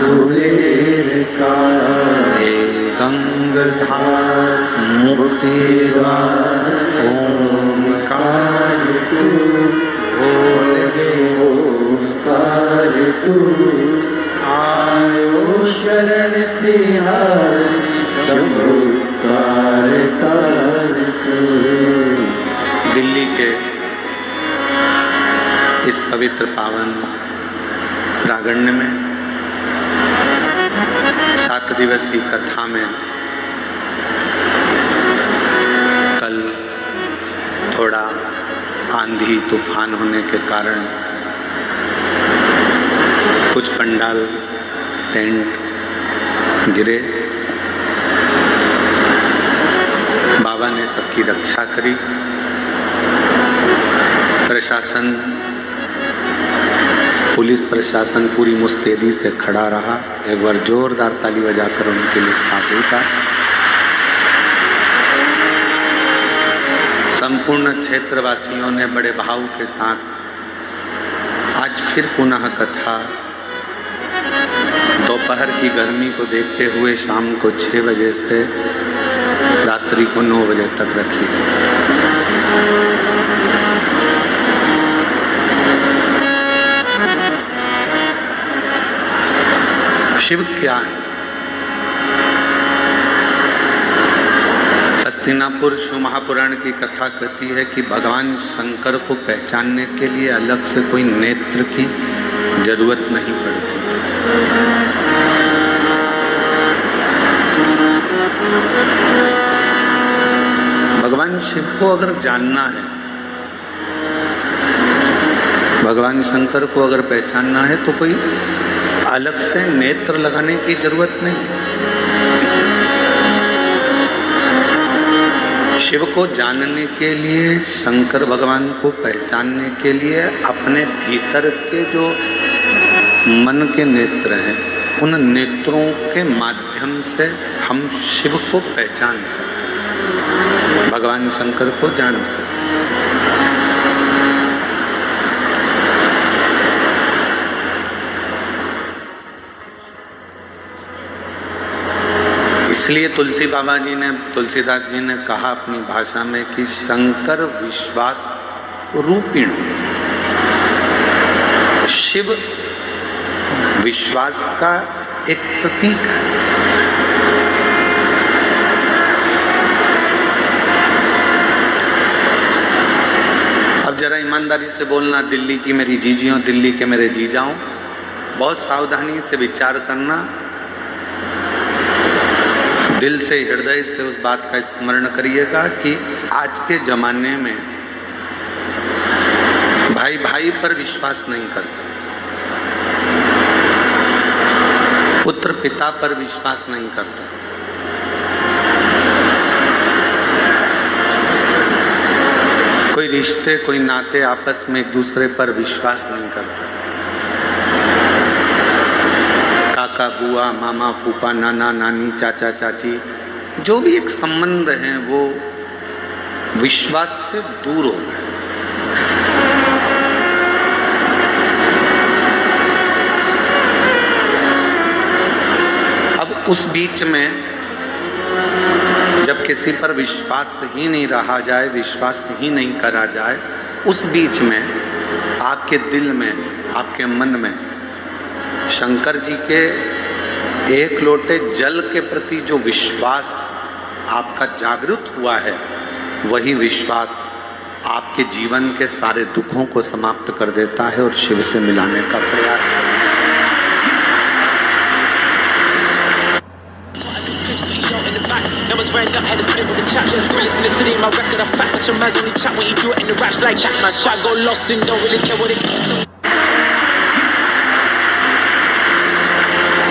धूलेर का हे गंगाधार मुक्तिद्वार ओंकार तू बोले ओंकार तू आयो शरण तिहारी शंभु तार तार तू। दिल्ली के इस पवित्र पावन प्रांगण में 7 दिवसीय कथा में कल थोड़ा आंधी तूफान होने के कारण कुछ पंडाल टेंट गिरे। बाबा ने सबकी रक्षा करी। प्रशासन, पुलिस प्रशासन पूरी मुस्तैदी से खड़ा रहा। एक बार जोरदार ताली बजाकर उनके लिए साधु का। संपूर्ण क्षेत्रवासियों ने बड़े भाव के साथ आज फिर पुनः कथा दोपहर की गर्मी को देखते हुए शाम को 6 बजे से रात्रि को 9 बजे तक रखी गई। शिव क्या है? हस्तिनापुर शिव महापुराण की कथा कहती है कि भगवान शंकर को पहचानने के लिए अलग से कोई नेत्र की जरूरत नहीं पड़ती। भगवान शिव को अगर जानना है, भगवान शंकर को अगर पहचानना है तो कोई अलग से नेत्र लगाने की जरूरत नहीं। शिव को जानने के लिए, शंकर भगवान को पहचानने के लिए अपने भीतर के जो मन के नेत्र हैं, उन नेत्रों के माध्यम से हम शिव को पहचान सकते, भगवान शंकर को जान सकते। इसलिए तुलसी बाबा जी ने, तुलसीदास जी ने कहा अपनी भाषा में कि शंकर विश्वास रूपिण, शिव विश्वास का एक प्रतीक है। अब जरा ईमानदारी से बोलना, दिल्ली की मेरी जीजियों, दिल्ली के मेरे जीजाओं, बहुत सावधानी से विचार करना, दिल से, हृदय से उस बात का स्मरण करिएगा कि आज के जमाने में भाई भाई पर विश्वास नहीं करता, पुत्र पिता पर विश्वास नहीं करता, कोई रिश्ते, कोई नाते आपस में एक दूसरे पर विश्वास नहीं करता। काका, बुआ, मामा, फूफा, नाना, नानी, चाचा, चाची, जो भी एक संबंध है वो विश्वास से दूर हो गए। अब उस बीच में जब किसी पर विश्वास ही नहीं रहा जाए, विश्वास ही नहीं करा जाए, उस बीच में आपके दिल में, आपके मन में शंकर जी के एक लोटे जल के प्रति जो विश्वास आपका जागृत हुआ है, वही विश्वास आपके जीवन के सारे दुखों को समाप्त कर देता है और शिव से मिलाने का प्रयास है।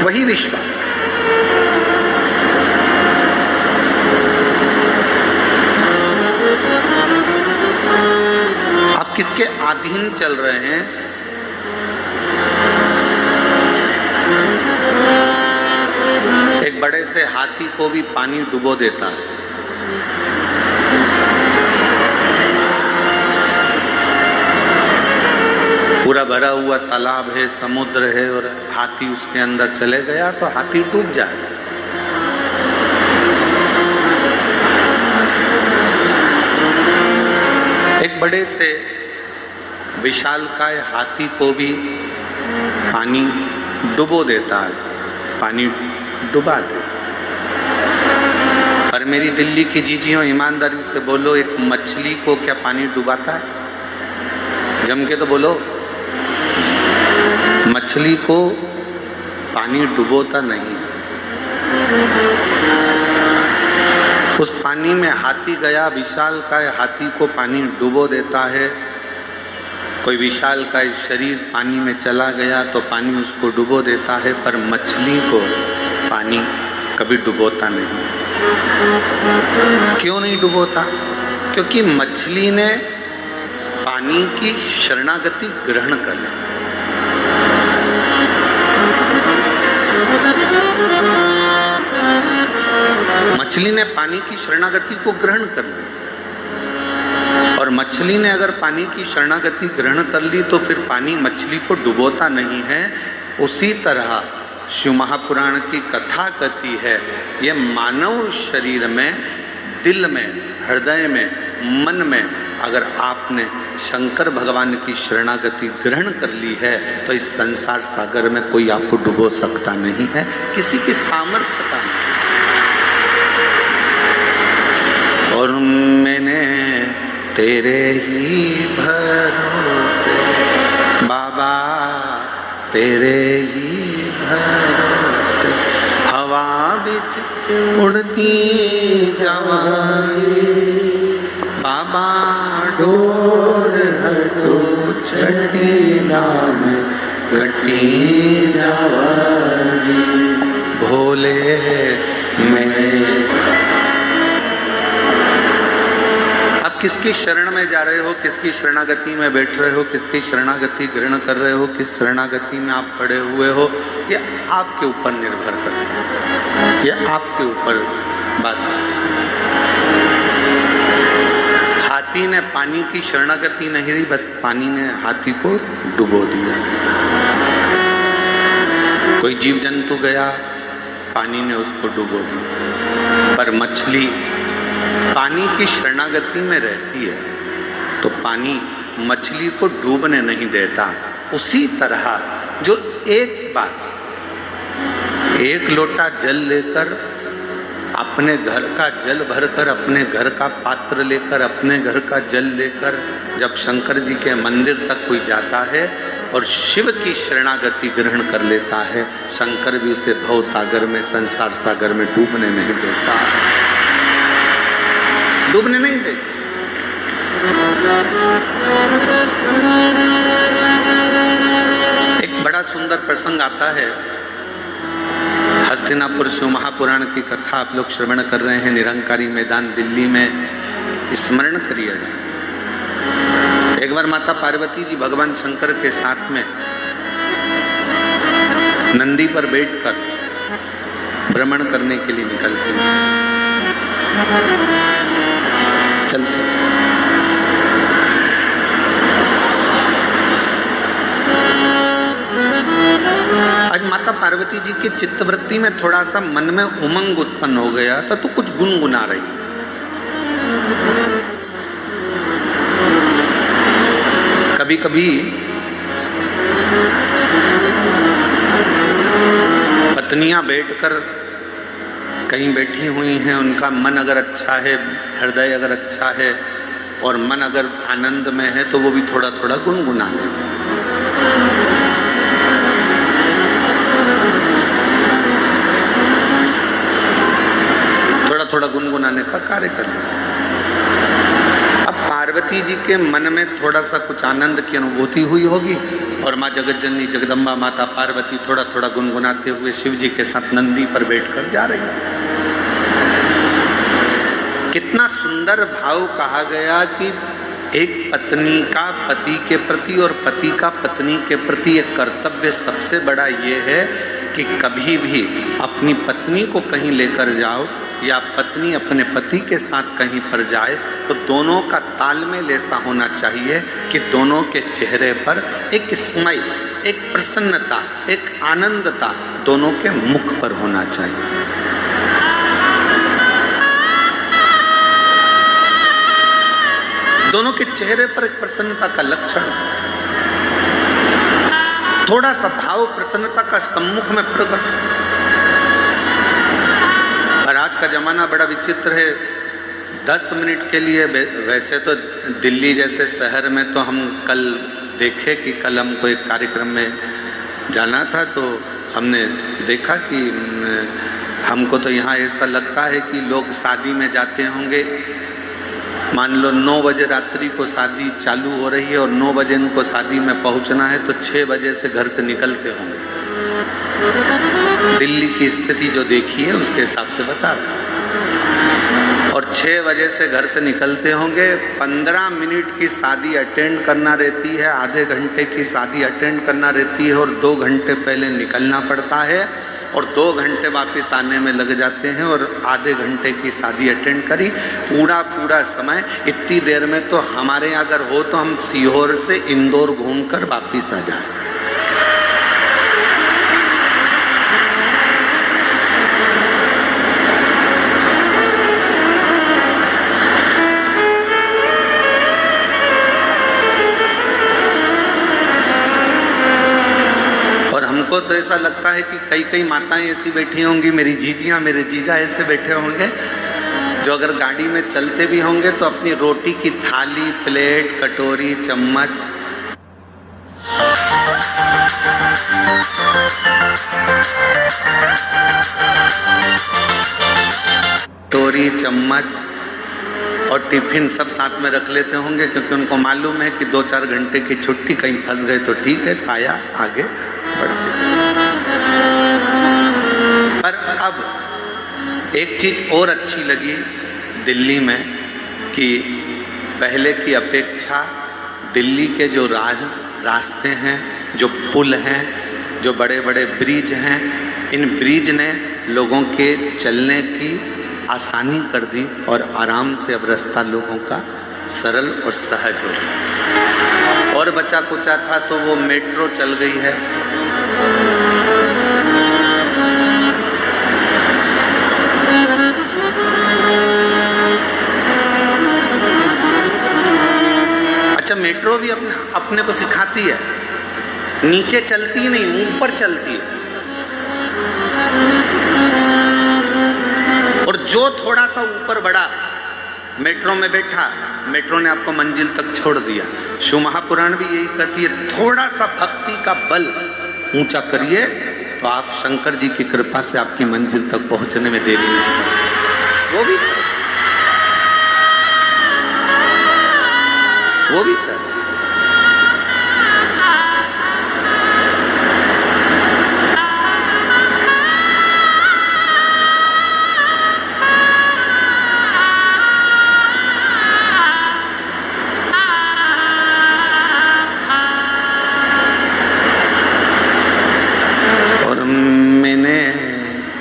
वही विश्वास आप किसके अधीन चल रहे हैं? एक बड़े से हाथी को भी पानी डुबो देता है। पूरा भरा हुआ तालाब है, समुद्र है और हाथी उसके अंदर चले गया तो हाथी डूब जाएगा। एक बड़े से विशालकाय हाथी को भी पानी डुबो देता है, पानी डुबा देता है। पर मेरी दिल्ली की जीजियों, ईमानदारी से बोलो, एक मछली को क्या पानी डुबाता है? जम के तो बोलो। मछली को पानी डुबोता नहीं। उस पानी में हाथी गया, विशालकाय हाथी को पानी डुबो देता है। कोई विशालकाय शरीर पानी में चला गया तो पानी उसको डुबो देता है, पर मछली को पानी कभी डुबोता नहीं। क्यों नहीं डुबोता? क्योंकि मछली ने पानी की शरणागति ग्रहण कर ली। मछली ने पानी की शरणागति को ग्रहण कर ली, और मछली ने अगर पानी की शरणागति ग्रहण कर ली तो फिर पानी मछली को डुबोता नहीं है। उसी तरह शिव महापुराण की कथा कहती है, ये मानव शरीर में, दिल में, हृदय में, मन में अगर आपने शंकर भगवान की शरणागति ग्रहण कर ली है तो इस संसार सागर में कोई आपको डुबो सकता नहीं है, किसी की सामर्थ्य का नहीं। और मैंने तेरे ही भरोसे बाबा, तेरे ही भरोसे हवा बिच उड़ती जवानी बाबा, डोर हटो छठी नाम कटी जवानी भोले मैं। आप किसकी शरण में जा रहे हो, किसकी शरणागति में बैठ रहे हो, किसकी शरणागति ग्रहण कर रहे हो, किस शरणागति में आप पड़े हुए हो, ये आपके ऊपर निर्भर करता है, ये आपके ऊपर बात है। हाथी ने पानी की शरणागति नहीं ली, बस पानी ने हाथी को डुबो दिया। कोई जीव जंतु गया, पानी ने उसको डुबो दिया। पर मछली पानी की शरणागति में रहती है तो पानी मछली को डूबने नहीं देता। उसी तरह जो एक बार एक लोटा जल लेकर, अपने घर का जल भरकर, अपने घर का पात्र लेकर, अपने घर का जल लेकर जब शंकर जी के मंदिर तक कोई जाता है और शिव की शरणागति ग्रहण कर लेता है, शंकर भी उसे भव सागर में, संसार सागर में डूबने नहीं देता, डूबने नहीं देता। एक बड़ा सुंदर प्रसंग आता है, हस्तिनापुर शिव महापुराण की कथा आप लोग श्रवण कर रहे हैं, निरंकारी मैदान दिल्ली में स्मरण करिएगा। एक बार माता पार्वती जी भगवान शंकर के साथ में नंदी पर बैठकर भ्रमण करने के लिए निकलती हैं, चलते। आज माता पार्वती जी के चित्तवृत्ति में थोड़ा सा मन में उमंग उत्पन्न हो गया था, तो कुछ गुनगुना रही। कभी कभी पत्नियां बैठकर कहीं बैठी हुई हैं, उनका मन अगर अच्छा है, हृदय अगर अच्छा है और मन अगर आनंद में है तो वो भी थोड़ा थोड़ा गुनगुना ले। थोड़ा थोड़ा गुनगुनाने का कार्य कर लेते। अब पार्वती जी के मन में थोड़ा सा कुछ आनंद की अनुभूति हुई होगी और माँ जगत जननी जगदम्बा माता पार्वती थोड़ा थोड़ा गुनगुनाते हुए शिव जी के साथ नंदी पर बैठकर जा रही है। कितना सुंदर भाव कहा गया कि एक पत्नी का पति के प्रति और पति का पत्नी के प्रति एक कर्तव्य सबसे बड़ा ये है कि कभी भी अपनी पत्नी को कहीं लेकर जाओ या पत्नी अपने पति के साथ कहीं पर जाए तो दोनों का तालमेल ऐसा होना चाहिए कि दोनों के चेहरे पर एक स्माइल, एक प्रसन्नता, एक आनंदता दोनों के मुख पर होना चाहिए। दोनों के चेहरे पर एक प्रसन्नता का लक्षण, थोड़ा सा भाव प्रसन्नता का सम्मुख में प्रकट। और आज का जमाना बड़ा विचित्र है। 10 मिनट के लिए, वैसे तो दिल्ली जैसे शहर में तो हम कल देखे कि कल हमको एक कार्यक्रम में जाना था, तो हमने देखा कि हमको तो यहाँ ऐसा लगता है कि लोग शादी में जाते होंगे, मान लो 9 बजे रात्रि को शादी चालू हो रही है और 9 बजे इनको शादी में पहुंचना है, तो 6 बजे से घर से निकलते होंगे। दिल्ली की स्थिति जो देखी है उसके हिसाब से बता रहा हूं। और 6 बजे से घर से निकलते होंगे, 15 मिनट की शादी अटेंड करना रहती है, आधे घंटे की शादी अटेंड करना रहती है और 2 घंटे पहले निकलना पड़ता है और 2 घंटे वापस आने में लग जाते हैं और आधे घंटे की शादी अटेंड करी, पूरा समय। इतनी देर में तो हमारे यहाँ अगर हो तो हम सीहोर से इंदौर घूमकर वापस आ जाए। हमको तो ऐसा लगता है कि कई माताएं ऐसी बैठी होंगी, मेरी जीजियां, मेरे जीजा ऐसे बैठे होंगे जो अगर गाड़ी में चलते भी होंगे तो अपनी रोटी की थाली, प्लेट, कटोरी, चम्मच, और टिफिन सब साथ में रख लेते होंगे, क्योंकि उनको मालूम है कि 2-4 घंटे की छुट्टी, कहीं फंस गए तो ठीक है, खाया आगे बढ़ते चले। पर अब एक चीज और अच्छी लगी दिल्ली में कि पहले की अपेक्षा दिल्ली के जो रास्ते हैं, जो पुल हैं, जो बड़े बड़े ब्रिज हैं, इन ब्रिज ने लोगों के चलने की आसानी कर दी और आराम से अब रास्ता लोगों का सरल और सहज हो गया। और बचा कुचा था तो वो मेट्रो चल गई है। अच्छा, मेट्रो भी अपने को सिखाती है, नीचे चलती नहीं, ऊपर चलती है। और जो थोड़ा सा ऊपर बढ़ा, मेट्रो में बैठा, मेट्रो ने आपको मंजिल तक छोड़ दिया। शिव महापुराण भी यही कहती है, थोड़ा सा भक्ति का बल ऊंचा करिए तो आप शंकर जी की कृपा से आपकी मंजिल तक पहुंचने में देरी नहीं होगी। वो भी कर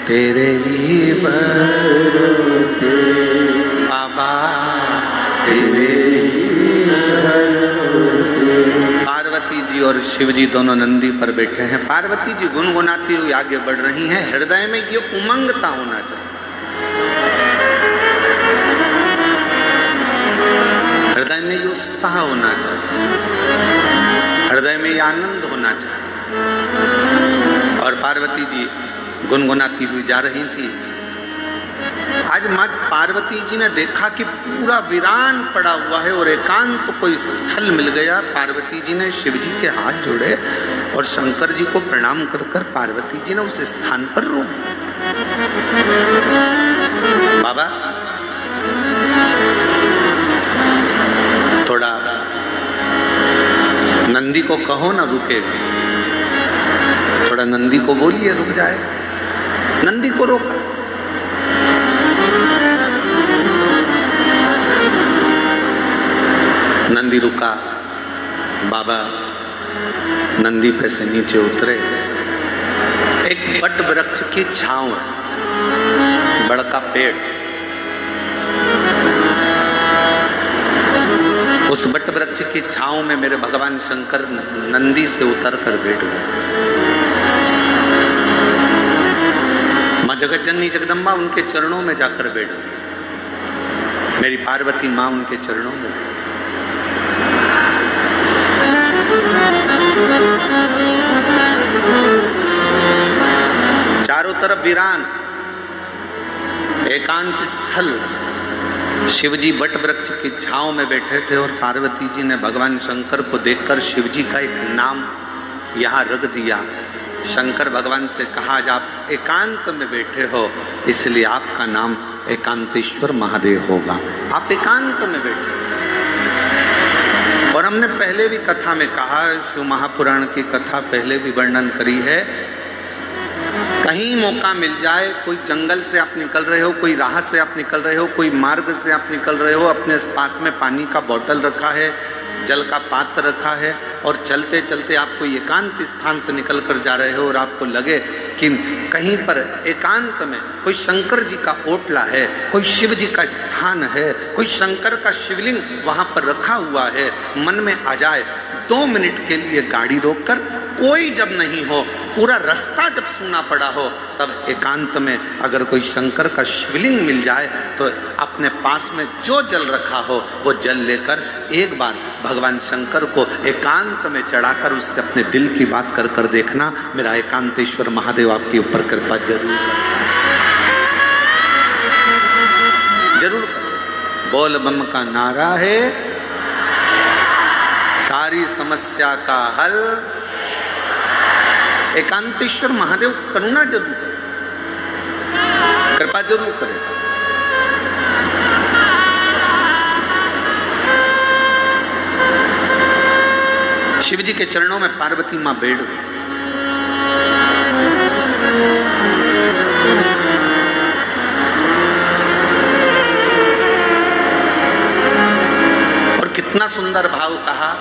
तेरे ही भरोसे बाबा, तेरे ही भरोसे। पार्वती जी और शिव जी दोनों नंदी पर बैठे हैं। पार्वती जी गुनगुनाती हुई आगे बढ़ रही हैं। हृदय में ये उमंगता होना चाहिए, हृदय में ये उत्साह होना चाहिए, हृदय में ये आनंद होना चाहिए। और पार्वती जी गुनगुनाती हुई जा रही थी। आज माँ पार्वती जी ने देखा कि पूरा वीरान पड़ा हुआ है और एकांत तो कोई स्थल मिल गया। पार्वती जी ने शिव जी के हाथ जोड़े और शंकर जी को प्रणाम कर कर पार्वती जी ने उस स्थान पर रोक दिया। बाबा थोड़ा नंदी को कहो ना रुकेगा, थोड़ा नंदी को बोलिए रुक जाए। नंदी को रोका। नंदी रुका। बाबा नंदी पे से नीचे उतरे। एक बट वृक्ष की छांव है, बड़ा का पेड़, उस बट वृक्ष की छांव में मेरे भगवान शंकर नंदी से उतर कर बैठ गए। माँ जगत जननी जगदम्बा उनके चरणों में जाकर बैठ गई। मेरी पार्वती माँ उनके चरणों में। चारों तरफ वीरान, एकांत स्थल। शिवजी वट वृक्ष की छांव में बैठे थे और पार्वती जी ने भगवान शंकर को देखकर शिवजी का एक नाम यहाँ रख दिया। शंकर भगवान से कहा, आज आप एकांत में बैठे हो इसलिए आपका नाम एकांतेश्वर महादेव होगा। आप एकांत में बैठे। और हमने पहले भी कथा में कहा, शिव महापुराण की कथा पहले भी वर्णन करी है, कहीं मौका मिल जाए, कोई जंगल से आप निकल रहे हो, कोई राह से आप निकल रहे हो, कोई मार्ग से आप निकल रहे हो, अपने पास में पानी का बोतल रखा है, जल का पात्र रखा है और चलते चलते आप कोई एकांत स्थान से निकल कर जा रहे हो और आपको लगे कि कहीं पर एकांत में कोई शंकर जी का ओटला है, कोई शिव जी का स्थान है, कोई शंकर का शिवलिंग वहाँ पर रखा हुआ है, मन में आ जाए 2 मिनट के लिए गाड़ी रोककर, कोई जब नहीं हो, पूरा रास्ता जब सूना पड़ा हो, तब एकांत में अगर कोई शंकर का शिवलिंग मिल जाए तो अपने पास में जो जल रखा हो वो जल लेकर एक बार भगवान शंकर को एकांत में चढ़ाकर उससे अपने दिल की बात कर कर देखना। मेरा एकांतेश्वर महादेव आपके ऊपर कृपा जरूर जरूर। बोल बम का नारा है, सारी समस्या का हल एकांतेश्वर महादेव करुणा जरूर, कृपा जरूर करेगा। शिव जी के चरणों में पार्वती मां बैठ गई। और कितना सुंदर भाव कहा,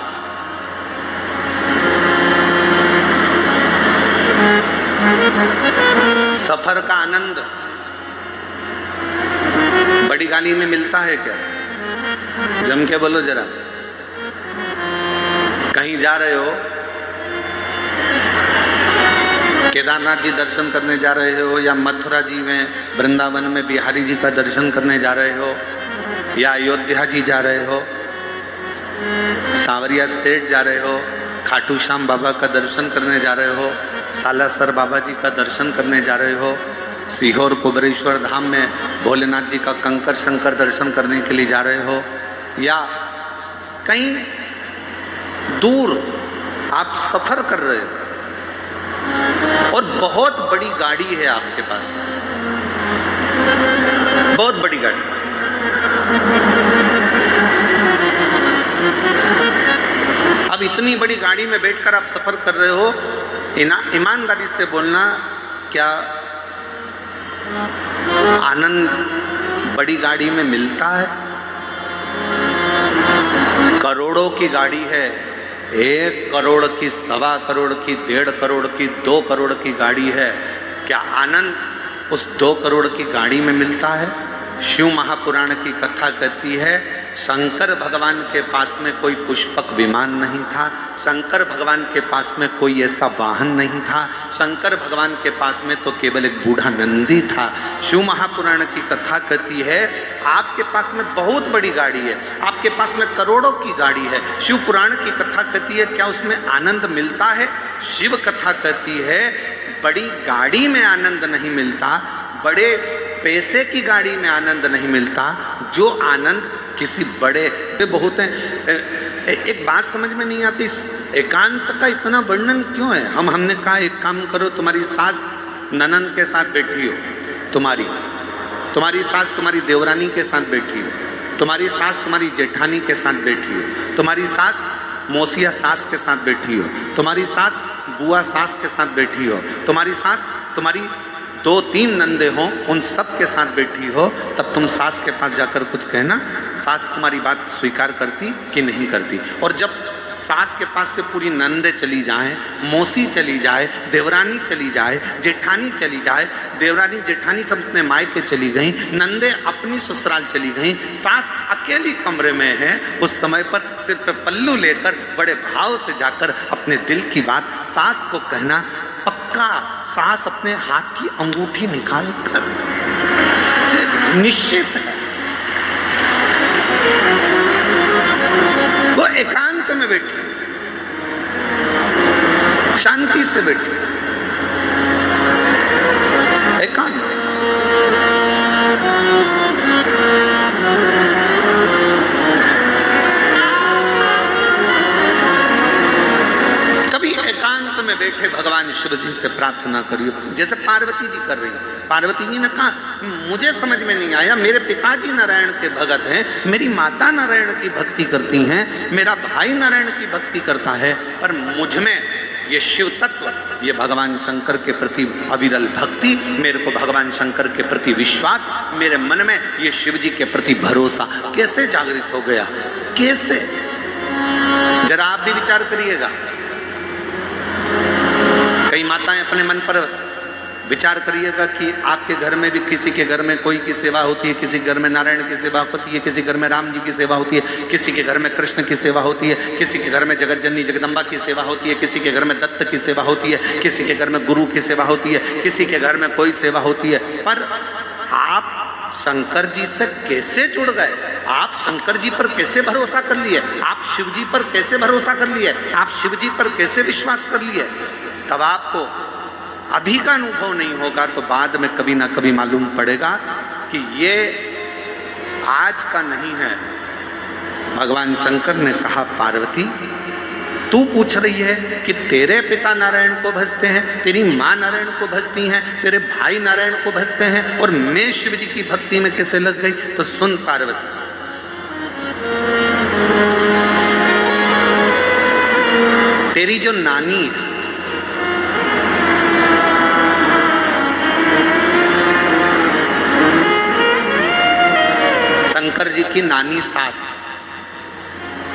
सफर का आनंद बड़ी गाड़ी में मिलता है क्या? जम के बोलो जरा। कहीं जा रहे हो, केदारनाथ जी दर्शन करने जा रहे हो, या मथुरा जी में वृंदावन में बिहारी जी का दर्शन करने जा रहे हो, या अयोध्या जी जा रहे हो, सांवरिया सेठ जा रहे हो, खाटू श्याम बाबा का दर्शन करने जा रहे हो, सालासर बाबा जी का दर्शन करने जा रहे हो, सीहोर कुबरेश्वर धाम में भोलेनाथ जी का कंकर शंकर दर्शन करने के लिए जा रहे हो, या कहीं दूर आप सफर कर रहे हो और बहुत बड़ी गाड़ी है आपके पास में, बहुत बड़ी गाड़ी। अब इतनी बड़ी गाड़ी में बैठकर आप सफर कर रहे हो, ईमानदारी से बोलना, क्या आनंद बड़ी गाड़ी में मिलता है? करोड़ों की गाड़ी है, 1 करोड़ की, 1.25 करोड़ की, 1.5 करोड़ की, 2 करोड़ की गाड़ी है, क्या आनंद उस 2 करोड़ की गाड़ी में मिलता है? शिव महापुराण की कथा कहती है, शंकर भगवान के पास में कोई पुष्पक विमान नहीं था, शंकर भगवान के पास में कोई ऐसा वाहन नहीं था, शंकर भगवान के पास में तो केवल एक बूढ़ा नंदी था। शिव महापुराण की कथा कहती है, आपके पास में बहुत बड़ी गाड़ी है, आपके पास में करोड़ों की गाड़ी है। शिव पुराण की कथा कहती है, क्या उसमें आनंद मिलता है? शिव कथा कहती है, बड़ी गाड़ी में आनंद नहीं मिलता, बड़े पैसे की गाड़ी में आनंद नहीं मिलता, जो आनंद किसी बड़े बहुत है। एक बात समझ में नहीं आती, एकांत का इतना वर्णन क्यों है? हमने कहा एक काम करो, तुम्हारी सास ननंद के साथ बैठी हो, तुम्हारी सास तुम्हारी देवरानी के साथ बैठी हो, तुम्हारी सास तुम्हारी जेठानी के साथ बैठी हो, तुम्हारी सास मौसिया सास के साथ बैठी हो, तुम्हारी सास बुआ सास के साथ बैठी हो, तुम्हारी सास तुम्हारी 2-3 नंदे हों, उन सब के साथ बैठी हो, तब तुम सास के पास जाकर कुछ कहना, सास तुम्हारी बात स्वीकार करती कि नहीं करती। और जब सास के पास से पूरी नंदे चली जाएं, मौसी चली जाए, देवरानी चली जाए, जेठानी चली जाए, देवरानी जेठानी सब अपने मायके चली गई, नंदे अपनी ससुराल चली गई, सास अकेली कमरे में है, उस समय पर सिर पे पल्लू लेकर बड़े भाव से जाकर अपने दिल की बात सास को कहना, पक्का सास अपने हाथ की अंगूठी निकाल कर निश्चित है वो एकांत में बैठी, शांति से बैठी, एकांत। कभी एकांत में बैठे भगवान शिव जी से प्रार्थना करिए, जैसे पार्वती जी कर रही है। पार्वती जी ने कहा मुझे समझ में नहीं आया, मेरे पिताजी नारायण के भगत हैं, मेरी माता नारायण की भक्ति करती हैं, मेरा भाई नारायण की भक्ति करता है, पर मुझ में ये शिव तत्व, ये भगवान शंकर के प्रति अविरल भक्ति, मेरे को भगवान शंकर के प्रति विश्वास, मेरे मन में ये शिव जी के प्रति भरोसा कैसे जागृत हो गया, कैसे? जरा आप भी विचार करिएगा। कई माताएं अपने मन पर विचार करिएगा कि आपके घर में भी किसी के घर में कोई की सेवा होती है, किसी घर में नारायण की सेवा होती है, किसी घर में राम जी की सेवा होती है, किसी के घर में कृष्ण की सेवा होती है, किसी के घर में जगत जननी जगदम्बा की सेवा होती है, किसी के घर में दत्त की सेवा होती है, किसी के घर में गुरु की सेवा होती है, किसी के घर में कोई सेवा होती है। पर आप शंकर जी से कैसे जुड़ गए? आप शंकर जी पर कैसे भरोसा कर लिए? आप शिव जी पर कैसे भरोसा कर लिए? आप शिव जी पर कैसे विश्वास कर लिए? तब आपको अभी का अनुभव नहीं होगा तो बाद में कभी ना कभी मालूम पड़ेगा कि ये आज का नहीं है। भगवान शंकर ने कहा पार्वती तू पूछ रही है कि तेरे पिता नारायण को भजते हैं, तेरी माँ नारायण को भजती हैं, तेरे भाई नारायण को भजते हैं और मैं शिव जी की भक्ति में कैसे लग गई? तो सुन पार्वती, तेरी जो नानी है, शंकर जी की नानी सास,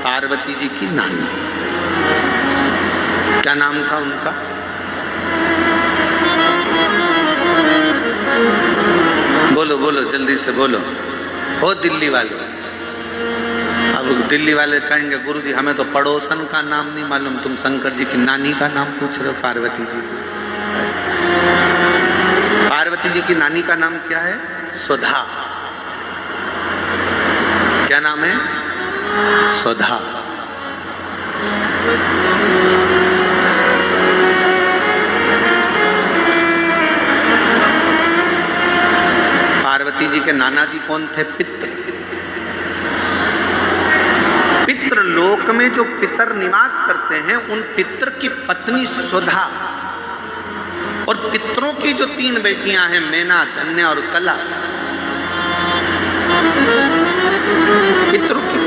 पार्वती जी की नानी, क्या नाम था उनका? बोलो बोलो जल्दी से बोलो, हो दिल्ली वाले। अब दिल्ली वाले कहेंगे गुरुजी हमें तो पड़ोसन का नाम नहीं मालूम, तुम शंकर जी की नानी का नाम पूछ रहे हो। पार्वती जी, पार्वती जी की नानी का नाम क्या है? सुधा। क्या नाम है? सुधा। पार्वती जी के नाना जी कौन थे? पितर। पितर लोक में जो पितर निवास करते हैं उन पितर की पत्नी सुधा और पितरों की जो 3 बेटियां हैं, मैना, धन्य और कला, पितरों की।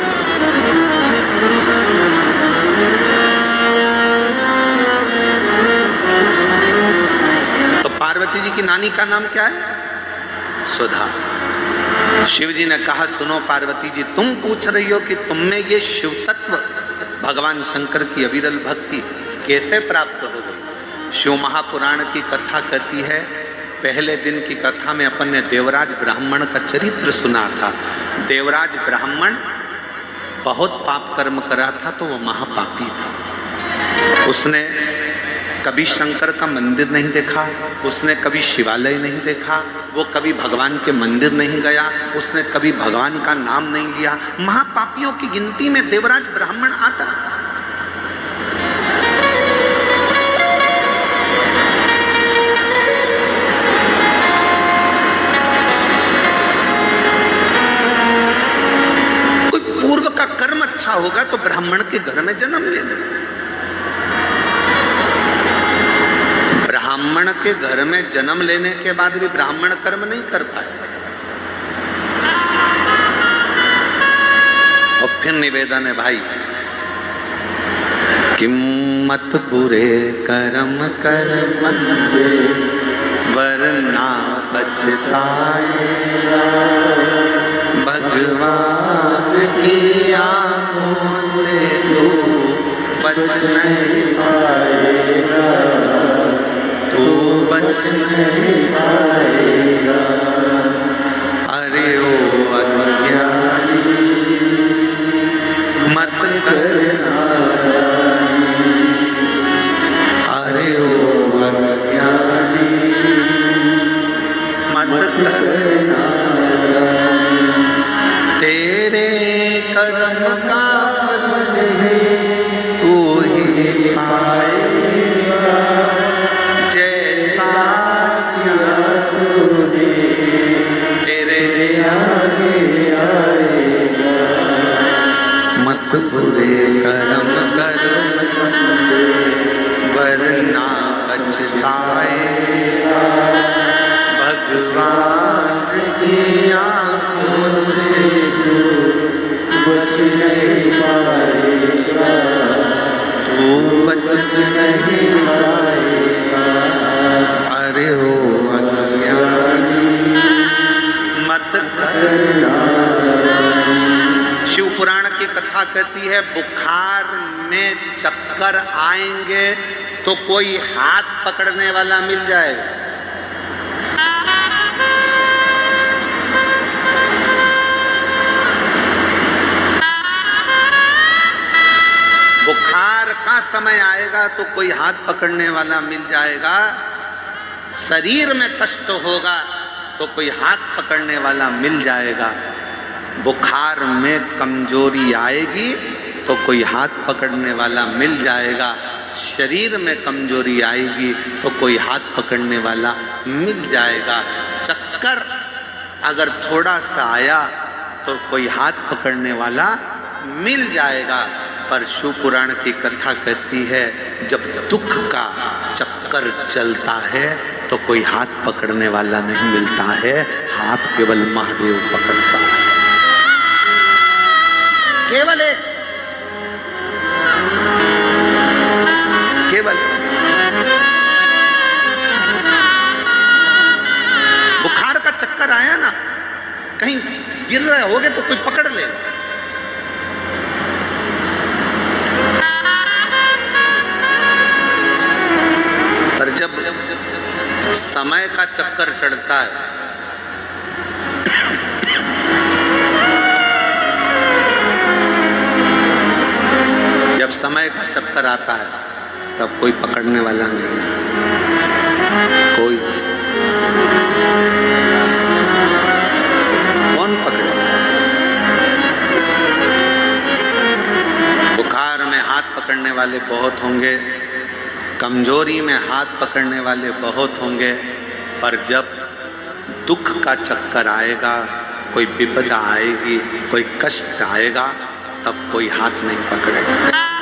तो पार्वती जी की नानी का नाम क्या है? सुधा। शिव जी ने कहा सुनो पार्वती जी, तुम पूछ रही हो कि तुम में ये शिव तत्व भगवान शंकर की अविरल भक्ति कैसे प्राप्त हो गई? शिव महापुराण की कथा कहती है, पहले दिन की कथा में अपन ने देवराज ब्राह्मण का चरित्र सुना था। देवराज ब्राह्मण बहुत पाप कर्म करा था, तो वो महापापी था। उसने कभी शंकर का मंदिर नहीं देखा, उसने कभी शिवालय नहीं देखा, वो कभी भगवान के मंदिर नहीं गया, उसने कभी भगवान का नाम नहीं लिया। महापापियों की गिनती में देवराज ब्राह्मण आता। कोई पूर्व का कर्म अच्छा होगा तो ब्राह्मण के घर में जन्म ले ले। ब्राह्मण के घर में जन्म लेने के बाद भी ब्राह्मण कर्म नहीं कर पाए। और फिर निवेदन है भाई कि मत बुरे कर्म कर मत वरना पछताएगा, भगवान की आंखों से तू बच नहीं पाएगा, तू बच नहीं पाएगा। अरे ओ अज्ञानी मत करना, अरे ओ अज्ञानी मत करना, तेरे कर्म का फल तू ही पाएगा, जैसा किया तूने तेरे आगे आएगा। मत बुरे कर्म कर वरना पछताएगा, भगवान की आंखों से बच नहीं पाएगा, तू बच नहीं पाएगा। अरे हो अज्ञानी मत करना। शिव पुराण की कथा कहती है बुखार में चक्कर आएंगे तो कोई हाथ पकड़ने वाला मिल जाएगा। बुखार का समय आएगा तो कोई हाथ पकड़ने वाला मिल जाएगा। शरीर में कष्ट होगा तो कोई हाथ पकड़ने वाला मिल जाएगा। बुखार में कमजोरी आएगी तो कोई हाथ पकड़ने वाला मिल जाएगा। शरीर में कमजोरी आएगी तो कोई हाथ पकड़ने वाला मिल जाएगा। चक्कर अगर थोड़ा सा आया तो कोई हाथ पकड़ने वाला मिल जाएगा। पर शिव पुराण की कथा कहती है जब दुख का चक्कर चलता है तो कोई हाथ पकड़ने वाला नहीं मिलता है, हाथ केवल महादेव पकड़ता है। केवल एक, केवल बुखार का चक्कर आया ना, कहीं गिर रहे होगे तो कोई पकड़ लेगा। पर जब समय का चक्कर चढ़ता है जब समय का चक्कर आता है तब कोई पकड़ने वाला नहीं है। कोई कौन पकड़ेगा? बुखार में हाथ पकड़ने वाले बहुत होंगे, कमजोरी में हाथ पकड़ने वाले बहुत होंगे, पर जब दुख का चक्कर आएगा, कोई विपदा आएगी, कोई कष्ट आएगा, तब कोई हाथ नहीं पकड़ेगा,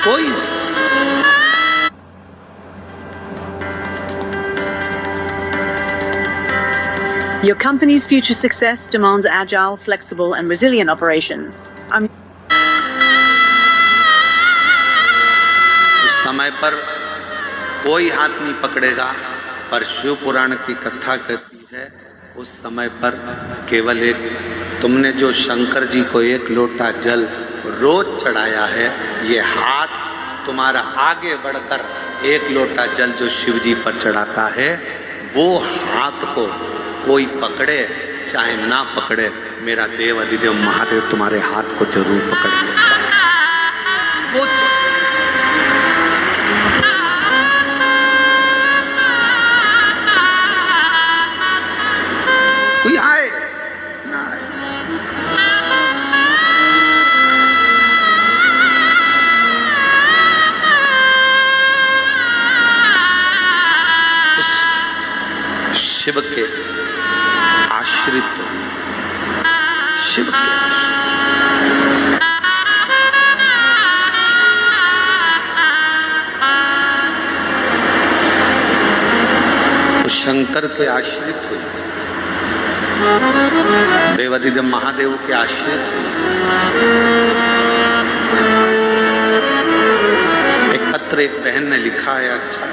कोई नहीं। Your company's future success demands agile, flexible, and resilient operations. उस समय पर कोई हाथ नहीं पकड़ेगा, पर शिव पुराण की कथा कहती है उस समय पर केवल एक, तुमने जो शंकर जी को एक लोटा जल रोज चढ़ाया है, ये हाथ तुम्हारा आगे बढ़कर एक लोटा जल जो शिव जी पर चढ़ाता है, वो हाथ को कोई पकड़े चाहे ना पकड़े, मेरा देव अधिदेव महादेव तुम्हारे हाथ को जरूर पकड़ लेगा। वो कोई आए ना आए, उस शिव के आश्रित, शिव के उस शंकर के आश्रित हुए, देवाधिदेव महादेव के आश्रित हुए। एक पत्र एक बहन ने लिखा है, अच्छा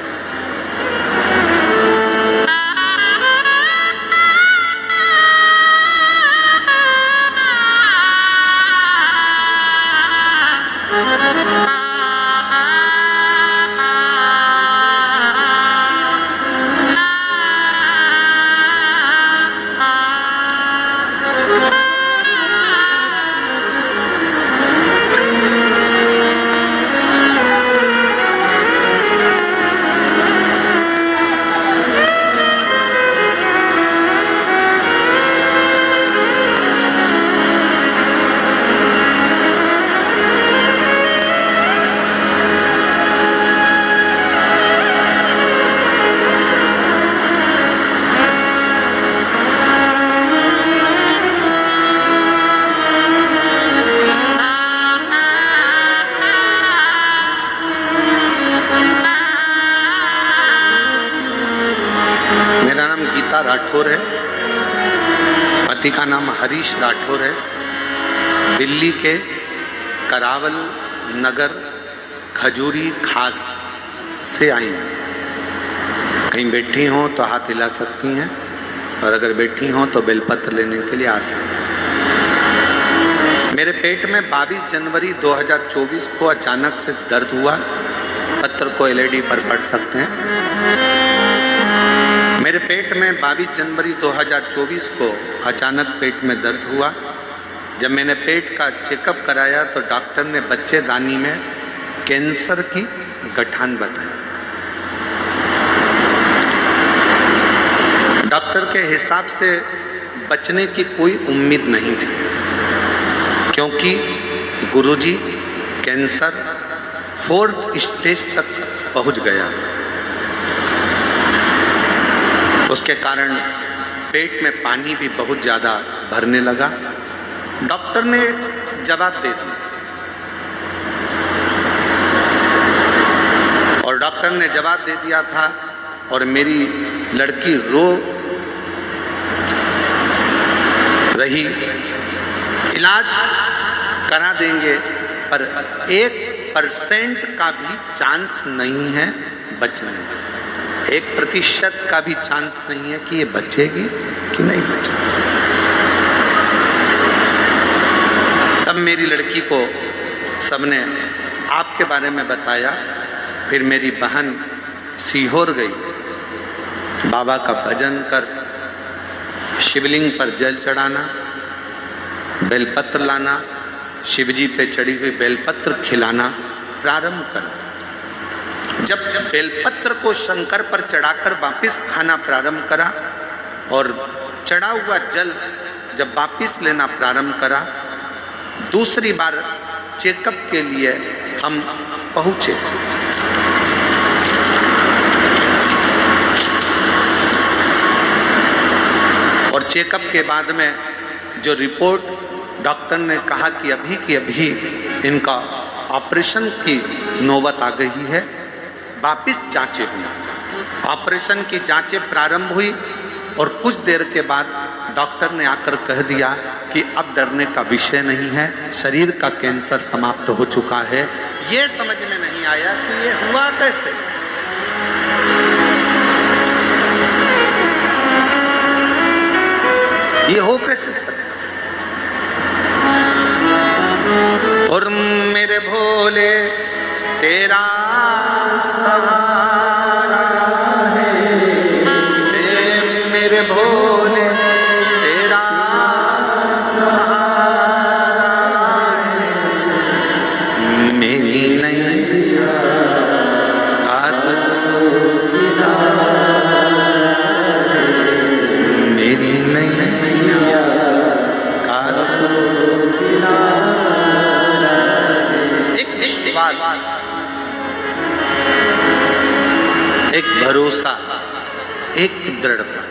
राठौर है, पति का नाम हरीश राठौर है, दिल्ली के करावल नगर खजूरी खास से आई हैं। कहीं बैठी हों तो हाथ हिला सकती हैं, और अगर बैठी हों तो बेलपत्र लेने के लिए आ सकती हैं। मेरे पेट में 22 जनवरी 2024 को अचानक से दर्द हुआ। पत्र को एलईडी पर पढ़ सकते हैं। मेरे पेट में 22 जनवरी 2024 को अचानक पेट में दर्द हुआ। जब मैंने पेट का चेकअप कराया तो डॉक्टर ने बच्चेदानी में कैंसर की गठान बताई। डॉक्टर के हिसाब से बचने की कोई उम्मीद नहीं थी, क्योंकि गुरुजी कैंसर 4th स्टेज तक पहुंच गया। उसके कारण पेट में पानी भी बहुत ज़्यादा भरने लगा। डॉक्टर ने जवाब दे दिया, और डॉक्टर ने जवाब दे दिया था, और मेरी लड़की रो रही, इलाज करा देंगे पर 1% का भी चांस नहीं है बचने, 1% का भी चांस नहीं है कि ये बचेगी कि नहीं बचेगी। तब मेरी लड़की को सबने आपके बारे में बताया। फिर मेरी बहन सीहोर गई, बाबा का भजन कर, शिवलिंग पर जल चढ़ाना, बेलपत्र लाना, शिवजी पे चढ़ी हुई बेलपत्र खिलाना प्रारंभ करा। जब बेलपत्र को शंकर पर चढ़ाकर वापिस खाना प्रारंभ करा, और चढ़ा हुआ जल जब वापिस लेना प्रारंभ करा, दूसरी बार चेकअप के लिए हम पहुंचे। और चेकअप के बाद में जो रिपोर्ट डॉक्टर ने कहा कि अभी की अभी इनका ऑपरेशन की नौबत आ गई है, वापिस जांचें हुई। ऑपरेशन की जांचें प्रारंभ हुई, और कुछ देर के बाद डॉक्टर ने आकर कह दिया कि अब डरने का विषय नहीं है, शरीर का कैंसर समाप्त हो चुका है। ये समझ में नहीं आया कि ये हुआ कैसे। ये हो कैसे सकता। और मेरे भोले तेरा सहारा है, मेरे भोले तेरा सहारा है, मेरी नैया मेरी नैया एक भरोसा, एक दृढ़ता।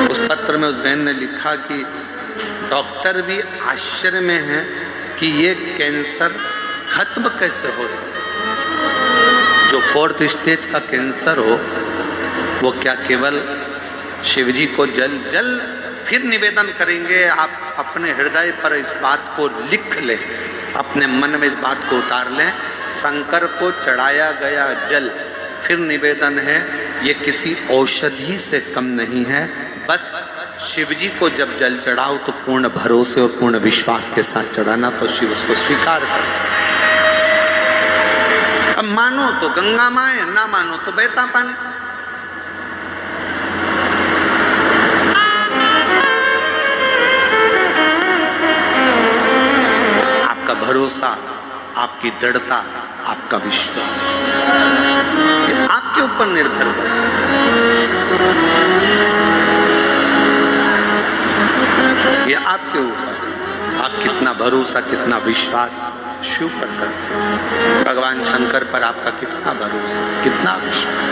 उस पत्र में उस बहन ने लिखा कि डॉक्टर भी आश्चर्य में है कि ये कैंसर खत्म कैसे हो सकता। जो 4th स्टेज का कैंसर हो, वो क्या केवल शिवजी को जल फिर निवेदन करेंगे। आप अपने हृदय पर इस बात को लिख लें, अपने मन में इस बात को उतार लें। शंकर को चढ़ाया गया जल फिर निवेदन है, ये किसी औषधि से कम नहीं है। बस शिवजी को जब जल चढ़ाओ तो पूर्ण भरोसे और पूर्ण विश्वास के साथ चढ़ाना, तो शिव उसको स्वीकार कर। अब मानो तो गंगा माए, ना मानो तो बहता पानी। आपका भरोसा, आपकी दृढ़ता, आपका विश्वास, ये आपके ऊपर निर्भर है। ये आपके ऊपर, आप कितना भरोसा, कितना विश्वास शिव पर करते हैं। भगवान शंकर पर आपका कितना भरोसा, कितना विश्वास।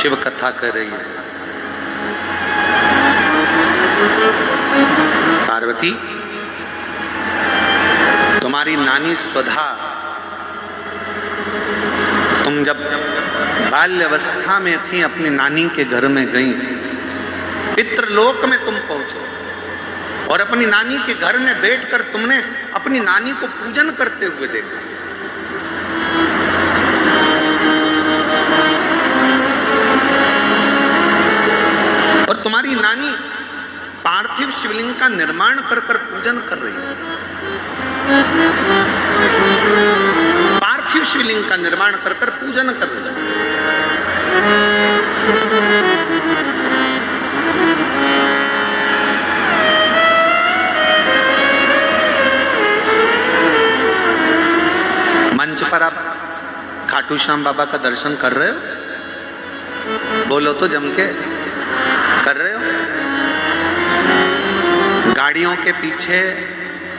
शिव कथा कर रही है, पार्वती तुम्हारी नानी स्वधा, तुम जब बाल्यावस्था में थी, अपनी नानी के घर में गई, पितृलोक में तुम पहुंचे और अपनी नानी के घर में बैठकर तुमने अपनी नानी को पूजन करते हुए देखा। और तुम्हारी नानी पार्थिव शिवलिंग का निर्माण कर कर पूजन कर रही है। पार्थिव शिवलिंग का निर्माण कर कर पूजन कर रही है। मंच पर आप खाटू श्याम बाबा का दर्शन कर रहे हो? बोलो तो जम के, कर रहे हो? गाड़ियों के पीछे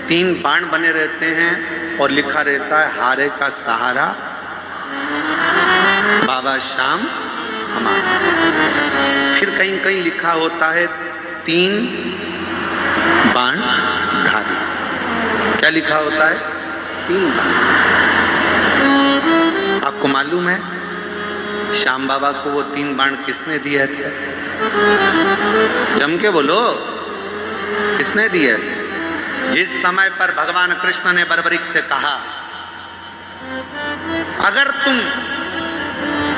3 बाण बने रहते हैं और लिखा रहता है हारे का सहारा बाबा श्याम हमारा। फिर कहीं कहीं लिखा होता है 3 बाण धारी। क्या लिखा होता है? 3 बाण। आपको मालूम है श्याम बाबा को वो 3 बाण किसने दिए थे? जम के बोलो, किसने दिए थे? जिस समय पर भगवान कृष्ण ने बर्बरीक से कहा अगर तुम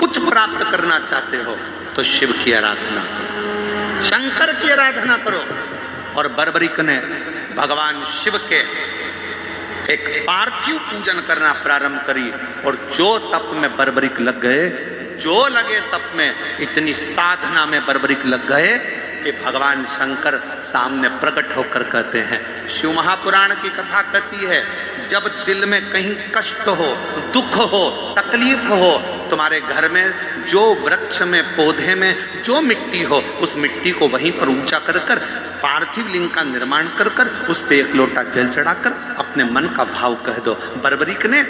कुछ प्राप्त करना चाहते हो तो शिव की आराधना करो, शंकर की आराधना करो। और बर्बरीक ने भगवान शिव के एक पार्थिव पूजन करना प्रारंभ करी और जो तप में बर्बरीक लग गए, जो लगे तप में, इतनी साधना में बर्बरीक लग गए कि भगवान शंकर सामने प्रकट होकर कहते हैं। शिव महापुराण की कथा कहती है जब दिल में कहीं कष्ट हो, दुख हो, तकलीफ हो, तुम्हारे घर में जो वृक्ष में, पौधे में जो मिट्टी हो, उस मिट्टी को वहीं पर ऊंचा कर कर पार्थिव लिंग का निर्माण कर कर उस पे 1 लोटा जल चढ़ाकर अपने मन का भाव कह दो। बर्बरीक ने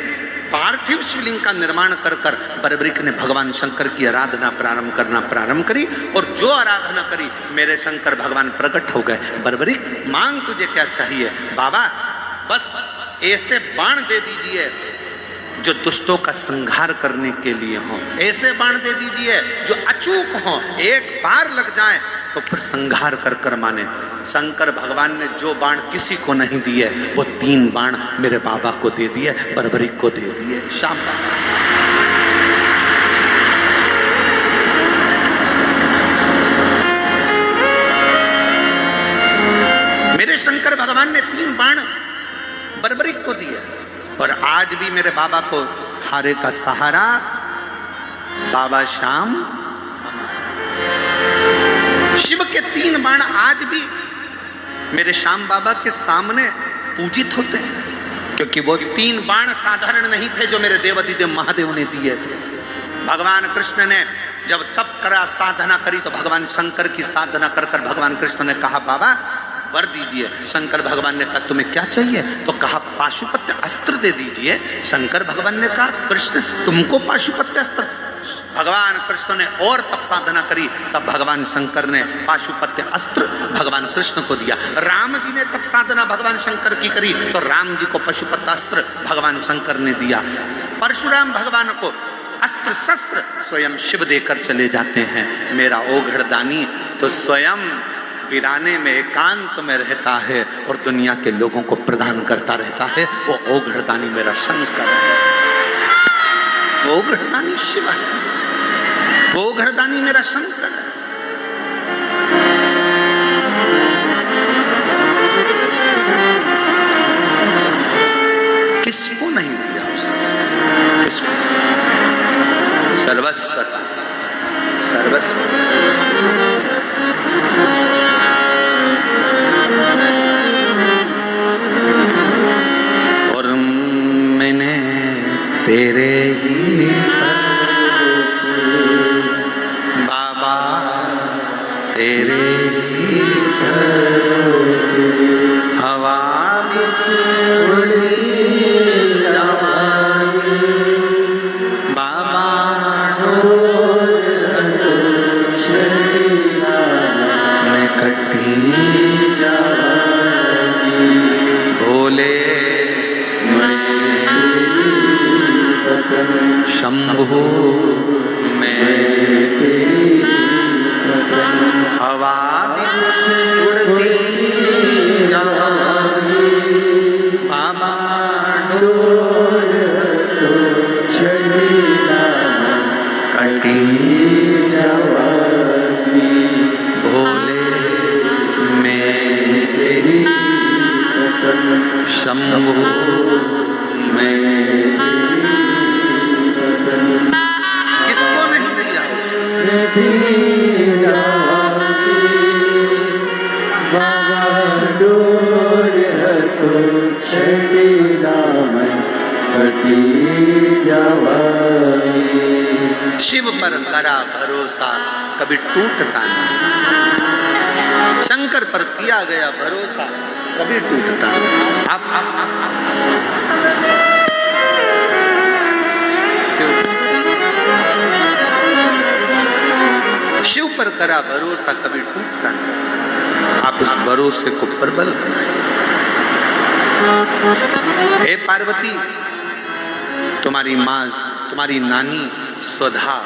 पार्थिव शिवलिंग का निर्माण कर कर बर्बरीक ने भगवान शंकर की आराधना प्रारंभ करी और जो आराधना करी मेरे शंकर भगवान प्रकट हो गए। बर्बरीक मांग तुझे क्या चाहिए? बाबा बस ऐसे बाण दे दीजिए जो दुष्टों का संहार करने के लिए हो, ऐसे बाण दे दीजिए जो अचूक हो, एक बार लग जाए तो फिर संहार कर कर माने। शंकर भगवान ने जो बाण किसी को नहीं दिए वो 3 बाण मेरे बाबा को दे दिए, बर्बरीक को दे दिए। शाम मेरे शंकर भगवान ने 3 बाण बर्बरीक को दिए और आज भी मेरे बाबा को हारे का सहारा बाबा श्याम। शिव के 3 बाण आज भी मेरे श्याम बाबा के सामने पूजित होते हैं क्योंकि वो 3 बाण साधारण नहीं थे जो मेरे देवाधिदेव महादेव ने दिए थे। भगवान कृष्ण ने जब तप करा, साधना करी, तो भगवान शंकर की साधना कर कर भगवान कृष्ण ने कहा बाबा वर दीजिए। शंकर भगवान ने कहा तुम्हें क्या चाहिए? तो कहा पाशुपत्य अस्त्र दे दीजिए। शंकर भगवान ने कहा कृष्ण तुमको पाशुपत्य अस्त्र? भगवान कृष्ण ने और तप साधना करी, तब भगवान शंकर ने पाशुपत्य अस्त्र भगवान कृष्ण को दिया। राम जी ने तप साधना भगवान शंकर की करी, तो राम जी को पाशुपत्य अस्त्र भगवान शंकर ने दिया। परशुराम भगवान को अस्त्र शस्त्र स्वयं शिव देकर चले जाते हैं। मेरा ओघड़दानी तो स्वयं वीराने में एकांत में रहता है और दुनिया के लोगों को प्रदान करता रहता है। वो ओघड़दानी मेरा शंकर है, वो ओघड़दानी शिव है, वो ओघड़दानी मेरा शंकर है। किसको नहीं दिया उसने? किसको? सर्वस्व, सर्वस्व। और मैंने तेरे ही बाबा, तेरे ही हवा बिच उड़ती बाबा मैं कटी भोले शंभु में शिव पर करा भरोसा कभी टूटता नहीं, शंकर पर किया गया भरोसा कभी टूटता नहीं। शिव पर करा भरोसा कभी टूटता नहीं, आप उस भरोसे को प्रबल बनाइए। हे पार्वती, तुम्हारी माँ, तुम्हारी नानी स्वधा,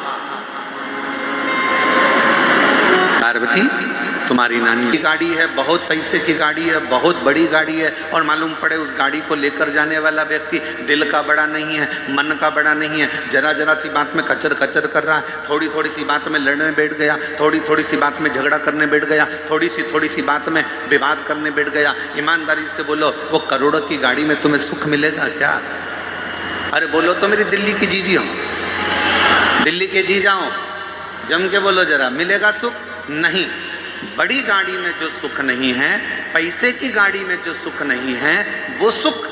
पार्वती तुम्हारी नानी की गाड़ी है, बहुत पैसे की गाड़ी है, बहुत बड़ी गाड़ी है, और मालूम पड़े उस गाड़ी को लेकर जाने वाला व्यक्ति दिल का बड़ा नहीं है, मन का बड़ा नहीं है, जरा जरा सी बात में कचर कचर कर रहा है, थोड़ी थोड़ी सी बात में लड़ने बैठ गया, थोड़ी थोड़ी सी बात में झगड़ा करने बैठ गया, थोड़ी सी बात में विवाद करने बैठ गया। ईमानदारी से बोलो, वो करोड़ों की गाड़ी में तुम्हें सुख मिलेगा क्या? अरे बोलो तो मेरी दिल्ली की जीजी हो, दिल्ली के जी जाओ, जम के बोलो जरा, मिलेगा सुख? नहीं। बड़ी गाड़ी में जो सुख नहीं है, पैसे की गाड़ी में जो सुख नहीं है, वो सुख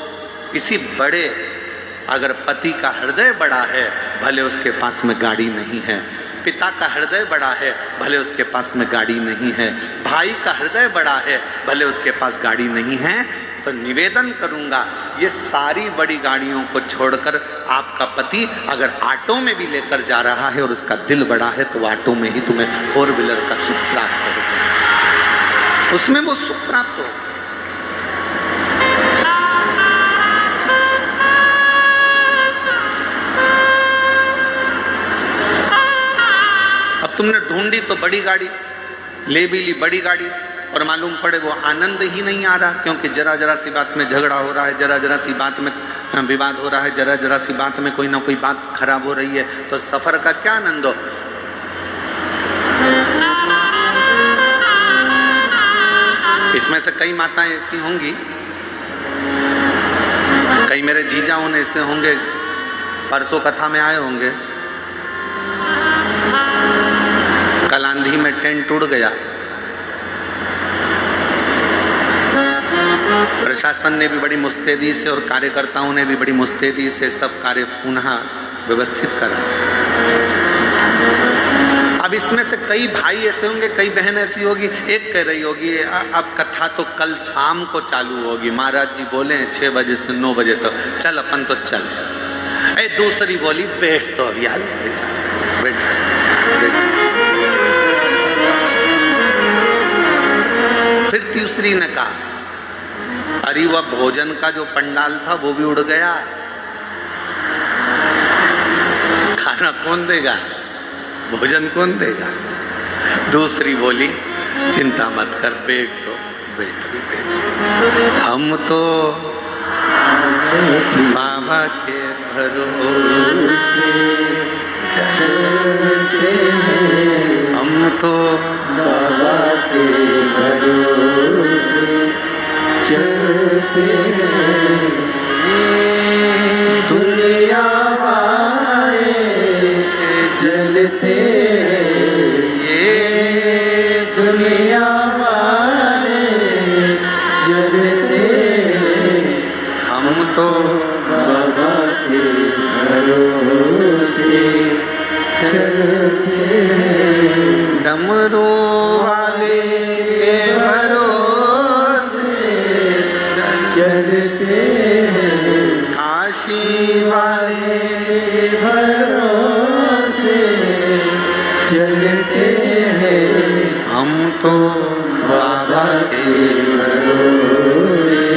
किसी बड़े, अगर पति का हृदय बड़ा है भले उसके पास में गाड़ी नहीं है, पिता का हृदय बड़ा है भले उसके पास में गाड़ी नहीं है, भाई का हृदय बड़ा है भले उसके पास गाड़ी नहीं है, तो निवेदन करूंगा ये सारी बड़ी गाड़ियों को छोड़कर आपका पति अगर ऑटो में भी लेकर जा रहा है और उसका दिल बड़ा है, तो ऑटो में ही तुम्हें 4 व्हीलर का सुख प्राप्त हो, उसमें वो सुख प्राप्त हो। अब तुमने ढूंढी तो बड़ी गाड़ी, ले भी ली बड़ी गाड़ी, और मालूम पड़े वो आनंद ही नहीं आ रहा, क्योंकि जरा जरा सी बात में झगड़ा हो रहा है, जरा जरा सी बात में विवाद हो रहा है, जरा जरा सी बात में कोई ना कोई बात खराब हो रही है, तो सफर का क्या आनंद हो? इसमें से कई माताएं ऐसी होंगी, कई मेरे जीजा होने ऐसे होंगे, परसों कथा में आए होंगे, कल आंधी में टेंट उड़ गया, प्रशासन ने भी बड़ी मुस्तैदी से और कार्यकर्ताओं ने भी बड़ी मुस्तैदी से सब कार्य पुनः व्यवस्थित करा। अब इसमें से कई भाई ऐसे होंगे, कई बहन ऐसी होगी, एक कह रही होगी अब कथा तो कल शाम को चालू होगी, महाराज जी बोले 6 बजे से 9 बजे तक, चल अपन तो चल। दूसरी बोली बैठ तो अब यार, बैठ। फिर तीसरी ने कहा अरे वह भोजन का जो पंडाल था वो भी उड़ गया, खाना कौन देगा, भोजन कौन देगा? दूसरी बोली चिंता मत कर, बैठ तो बैठ। हम तो बाबा के भरोसे चलते हैं, हम तो बाबा के भरोसे चलते हैं, दुनिया वाले जलते हैं, ये दुनिया वाले जलते हैं, हम तो बाबा के भरोसे चलते हैं, डमरू वाले के भरोसे चलते हैं, काशी वाले के भरोसे चलते हैं, हम तो बाबा के भरोसे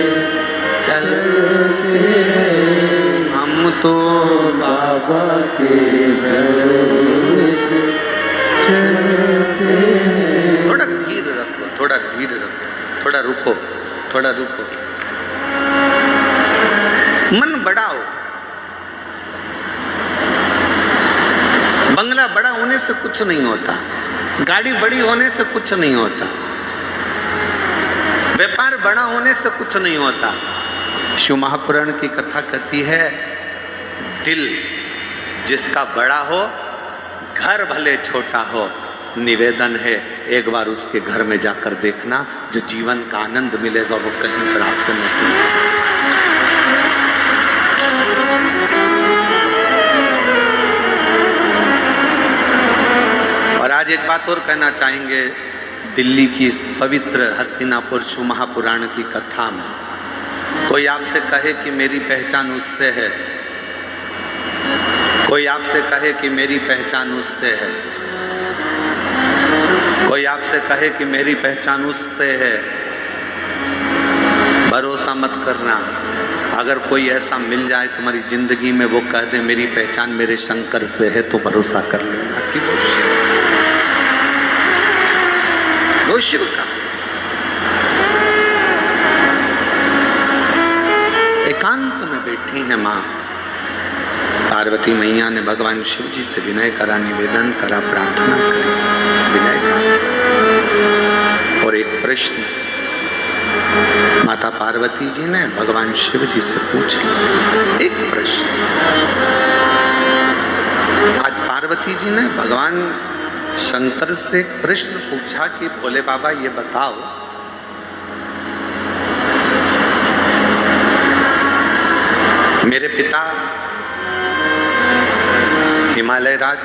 चलते हैं, हम तो बाबा के भरोसे चलते हैं। थोड़ा धीर रखो, थोड़ा धीर रखो, थोड़ा रुको, थोड़ा रुको, मन बढ़ाओ। बंगला बड़ा होने से कुछ नहीं होता, गाड़ी बड़ी होने से कुछ नहीं होता, व्यापार बड़ा होने से कुछ नहीं होता। शिव महापुराण की कथा कहती है दिल जिसका बड़ा हो, घर भले छोटा हो, निवेदन है, एक बार उसके घर में जाकर देखना, जो जीवन का आनंद मिलेगा वो कहीं प्राप्त नहीं हो सकता। और आज एक बात और कहना चाहेंगे, दिल्ली की इस पवित्र हस्तिनापुर महापुराण की कथा में कोई आपसे कहे कि मेरी पहचान उससे है, कोई आपसे कहे कि मेरी पहचान उससे है, कोई आपसे कहे कि मेरी पहचान उससे है, भरोसा मत करना। अगर कोई ऐसा मिल जाए तुम्हारी जिंदगी में, वो कह दे मेरी पहचान मेरे शंकर से है, तो भरोसा कर लेना कि वो शिव का। एकांत में बैठी है मां पार्वती मैया ने भगवान शिव जी से विनय करा, निवेदन करा, प्रार्थना करी, विनय करा। और एक प्रश्न माता पार्वती जी ने भगवान शिव जी से पूछ लिया, एक प्रश्न। आज पार्वती जी ने भगवान शंकर से एक प्रश्न पूछा कि भोले बाबा ये बताओ, मेरे पिता हिमालय राज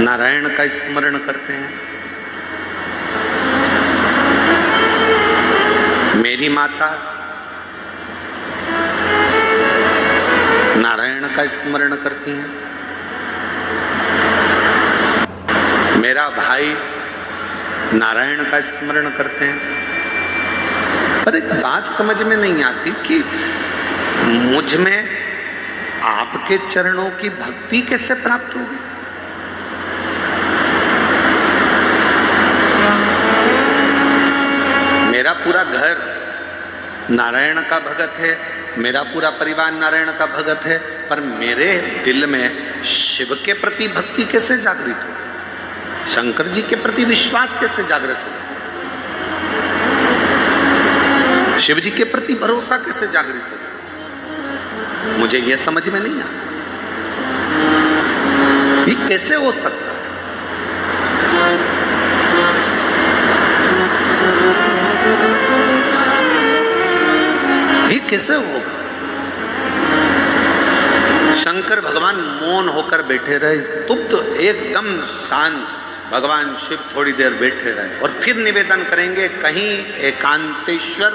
नारायण का स्मरण करते हैं, मेरी माता नारायण का स्मरण करती हैं, मेरा भाई नारायण का स्मरण करते हैं। पर एक बात समझ में नहीं आती कि मुझ में आपके चरणों की भक्ति कैसे प्राप्त होगी। मेरा पूरा घर नारायण का भगत है, मेरा पूरा परिवार नारायण का भगत है, पर मेरे दिल में शिव के प्रति भक्ति कैसे जागृत हो, शंकर जी के प्रति विश्वास कैसे जागृत हो, शिव जी के प्रति भरोसा कैसे जागृत हो, मुझे यह समझ में नहीं आता। ये कैसे हो सकता है? ये कैसे होगा? शंकर भगवान मौन होकर बैठे रहे, तुम तो एकदम शांत। भगवान शिव थोड़ी देर बैठे रहे और फिर निवेदन करेंगे, कहीं एकांतेश्वर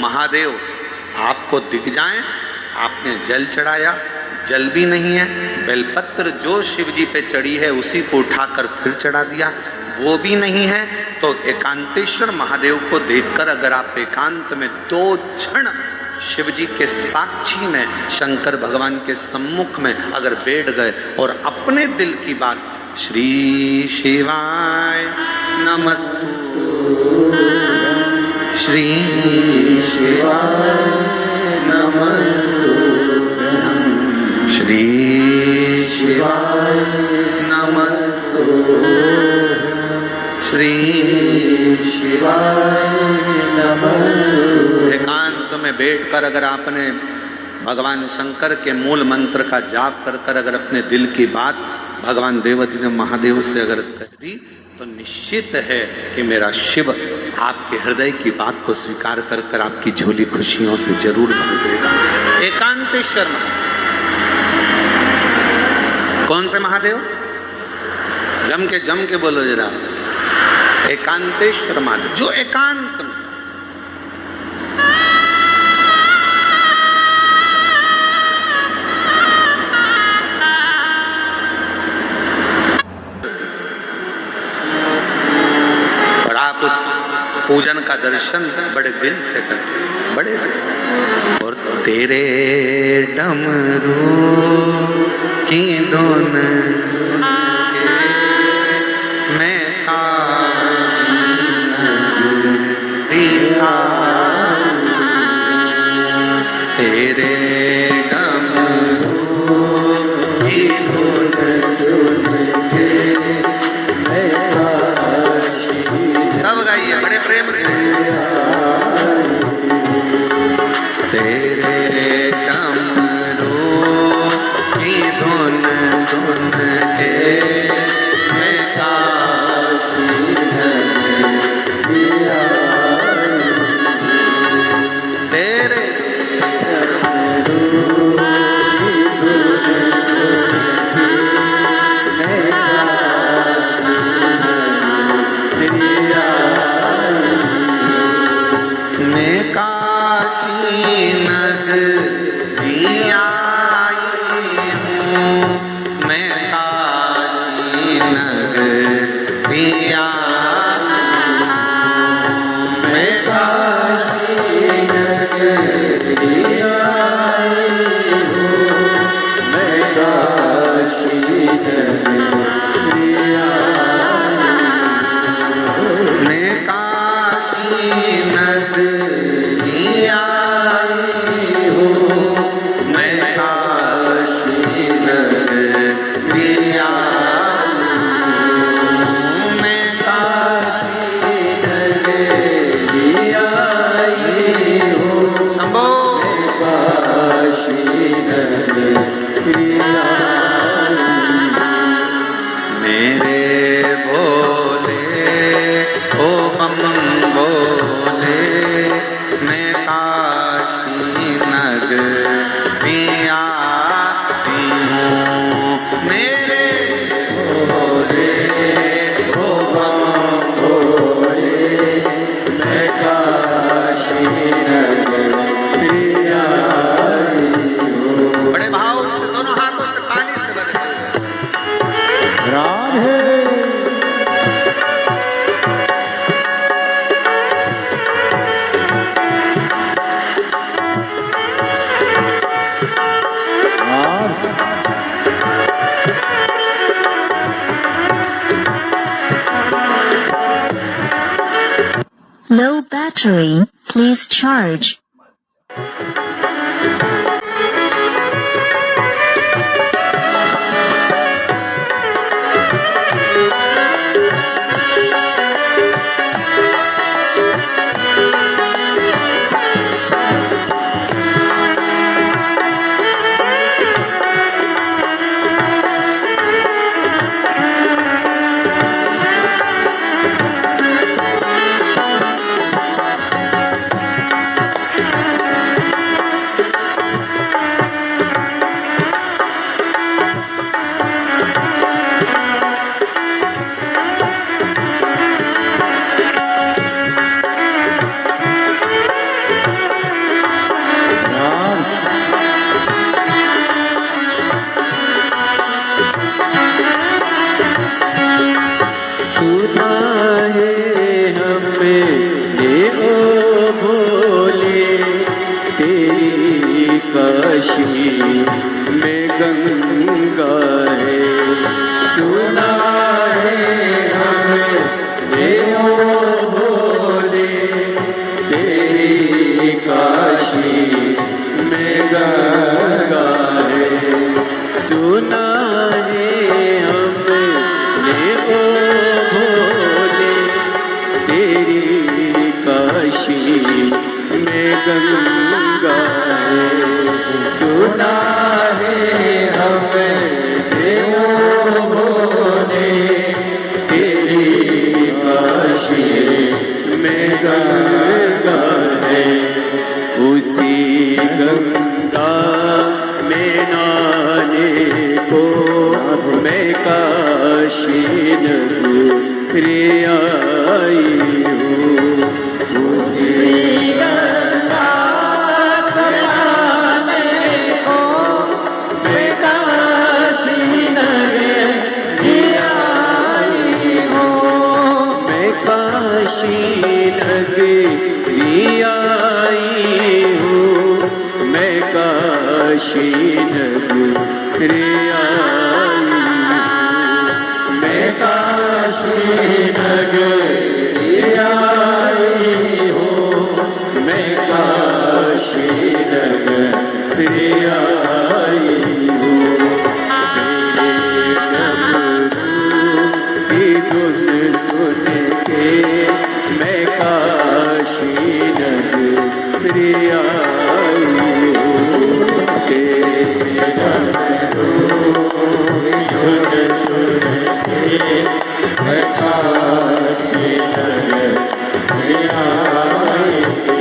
महादेव आपको दिख जाएं। आपने जल चढ़ाया, जल भी नहीं है, बेलपत्र जो शिव जी पे चढ़ी है उसी को उठाकर फिर चढ़ा दिया, वो भी नहीं है। तो एकांतेश्वर महादेव को देखकर अगर आप एकांत में 2 क्षण शिव जी के साक्षी में, शंकर भगवान के सम्मुख में अगर बैठ गए और अपने दिल की बात, श्री शिवाय नमस्तु, श्री शिवाय नमस्तु, श्री शिवाय नमस्तु, श्री शिवाय नमस्तु। एकांत में बैठकर अगर आपने भगवान शंकर के मूल मंत्र का जाप कर अगर अपने दिल की बात भगवान देवाधिदेव महादेव से अगर कह दी, तो निश्चित है कि मेरा शिव आपके हृदय की बात को स्वीकार कर आपकी झोली खुशियों से जरूर भर देगा। एकांतेश्वर कौन से महादेव? जम के बोलो जरा। एकांतेश्वर महादेव, जो एकांत में उस पूजन का दर्शन बड़े दिल से करते हैं, बड़े दिल से। और तेरे डमरू की धुन मैं तेरे डमरू की धुन सुन के सब गाइए बड़े प्रेम से। तेरे डमरू की धुन सुन के मेरे भोले ओ बम बोले, मैं काशी नगरी आई हूँ। मेरे भोले ओ बम बोले, मैं काशी नगरी आई हूँ। बड़े भाव से दोनों हाथों से ताली से बजाइए। Radhe Low battery, please charge. में गंगा है, सुना है हमें देवो भोले, तेरी काशी में गंगा है, सुना है हमें देवो भोले, तेरी काशी में गंगा है, सुना है हमें देवो भोले, तेरी काशी में गंगा है। उसी गंगा में नहाने को मैं काशी नगरी आई हूँ। उसी गंगा में नहाने को मैं काशी नगरी आई हूँ। मैं काशी नगरी आई हूँ। मैं काशी नगरी आई हूँ। मैं काशी नगरी आई हूँ। मैं काशी नगरी आई हूँ। तेरे डमरू की धुन सुन के मैं काशी नगरी आई हूँ। तेरे डमरू की धुन सुन के मैं काशी नगरी आई हूँ।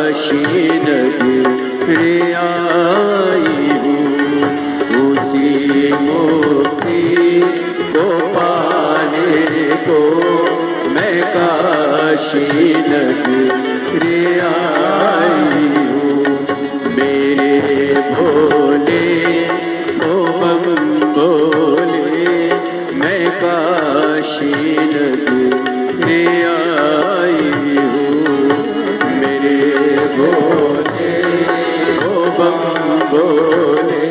काशी नगरी आई हूँ, उसी मुक्ति को पाने को मैं काशी नगरी आई हूँ। मेरे भोले ओ बम बोले, मैं काशी नगरी आई हूँ। मेरे भोले ओ बम बोले,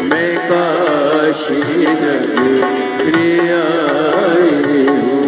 मैं काशी नगरी आई हूँ।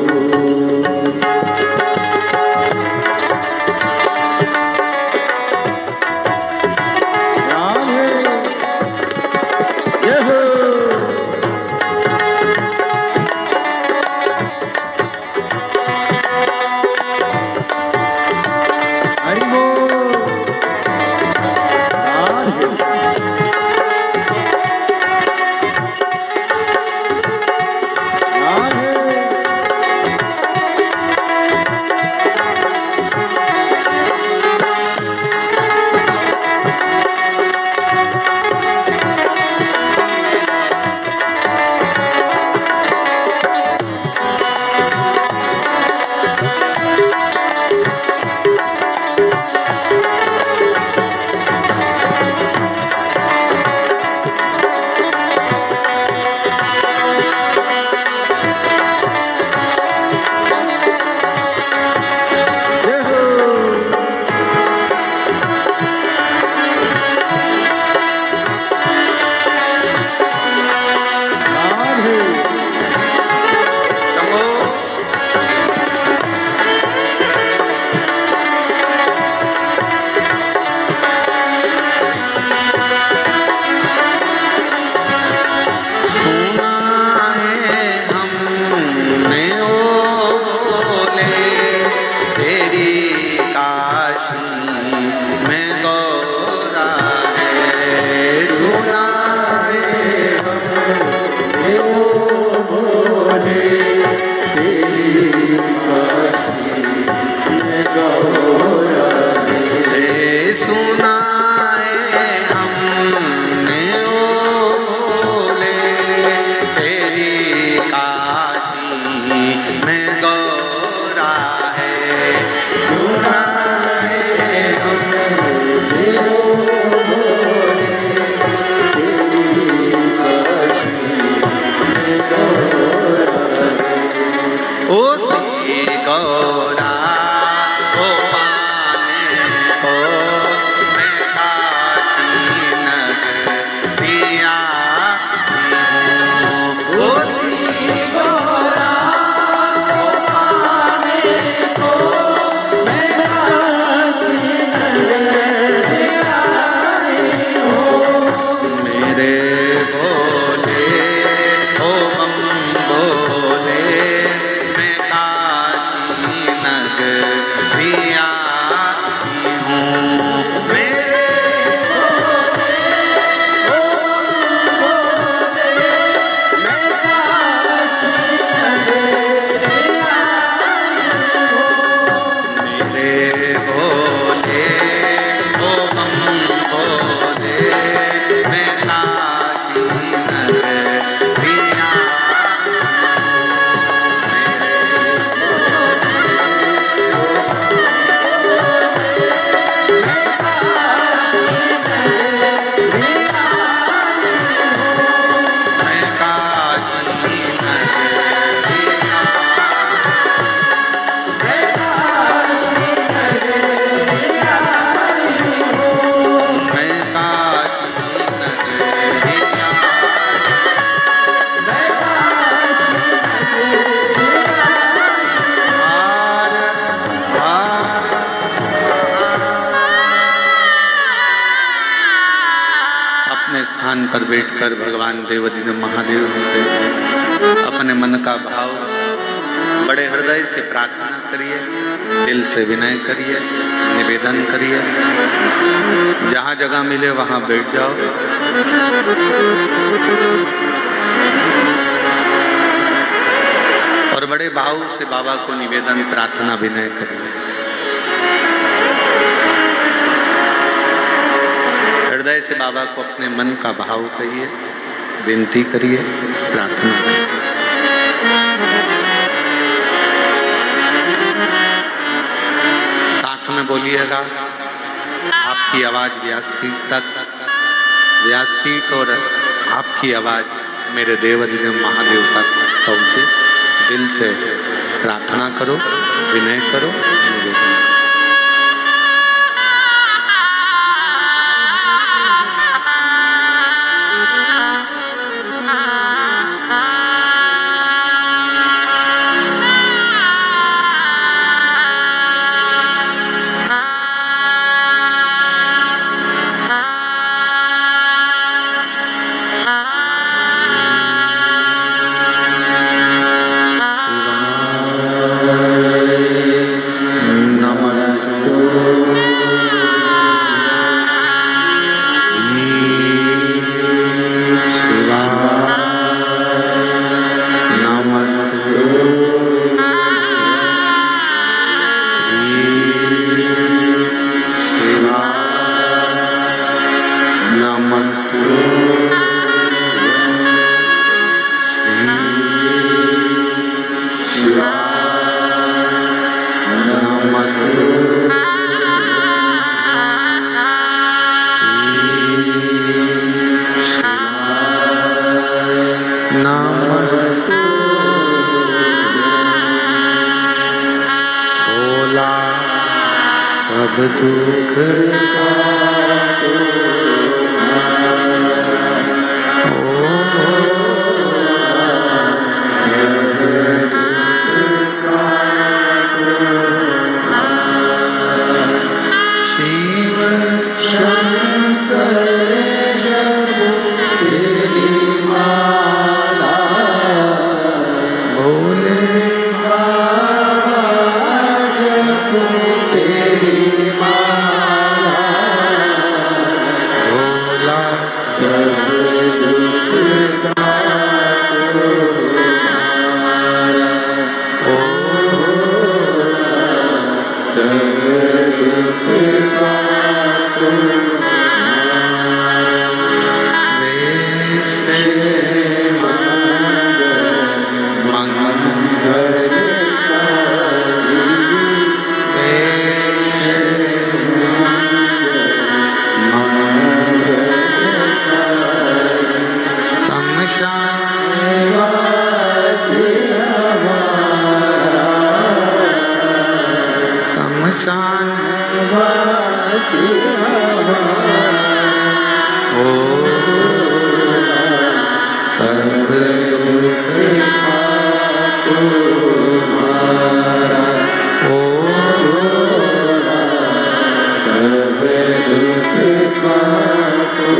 स्थान पर बैठकर भगवान देवाधिदेव महादेव से अपने मन का भाव बड़े हृदय से प्रार्थना करिए, दिल से विनय करिए, निवेदन करिए। जहाँ जगह मिले वहाँ बैठ जाओ। और बड़े भाव से बाबा को निवेदन, प्रार्थना, विनय करिए। से बाबा को अपने मन का भाव कहिए, विनती करिए, प्रार्थना करिए। साथ में बोलिएगा, आपकी आवाज व्यासपीठ तक, व्यासपीठ और आपकी आवाज मेरे देवाधिदेव महादेव तक पहुंचे। दिल से प्रार्थना करो, विनय करो, निवेदन करो। सब दुख शिव शंकर जपो तेरी माला, भोले बाबा जपो तेरी माला, भोला सब दुख काटो मारा, ओ सब दुख काटो मारा। शमशान वासी ओ सब दुख काटो मारा, ओ सब दुख काटो।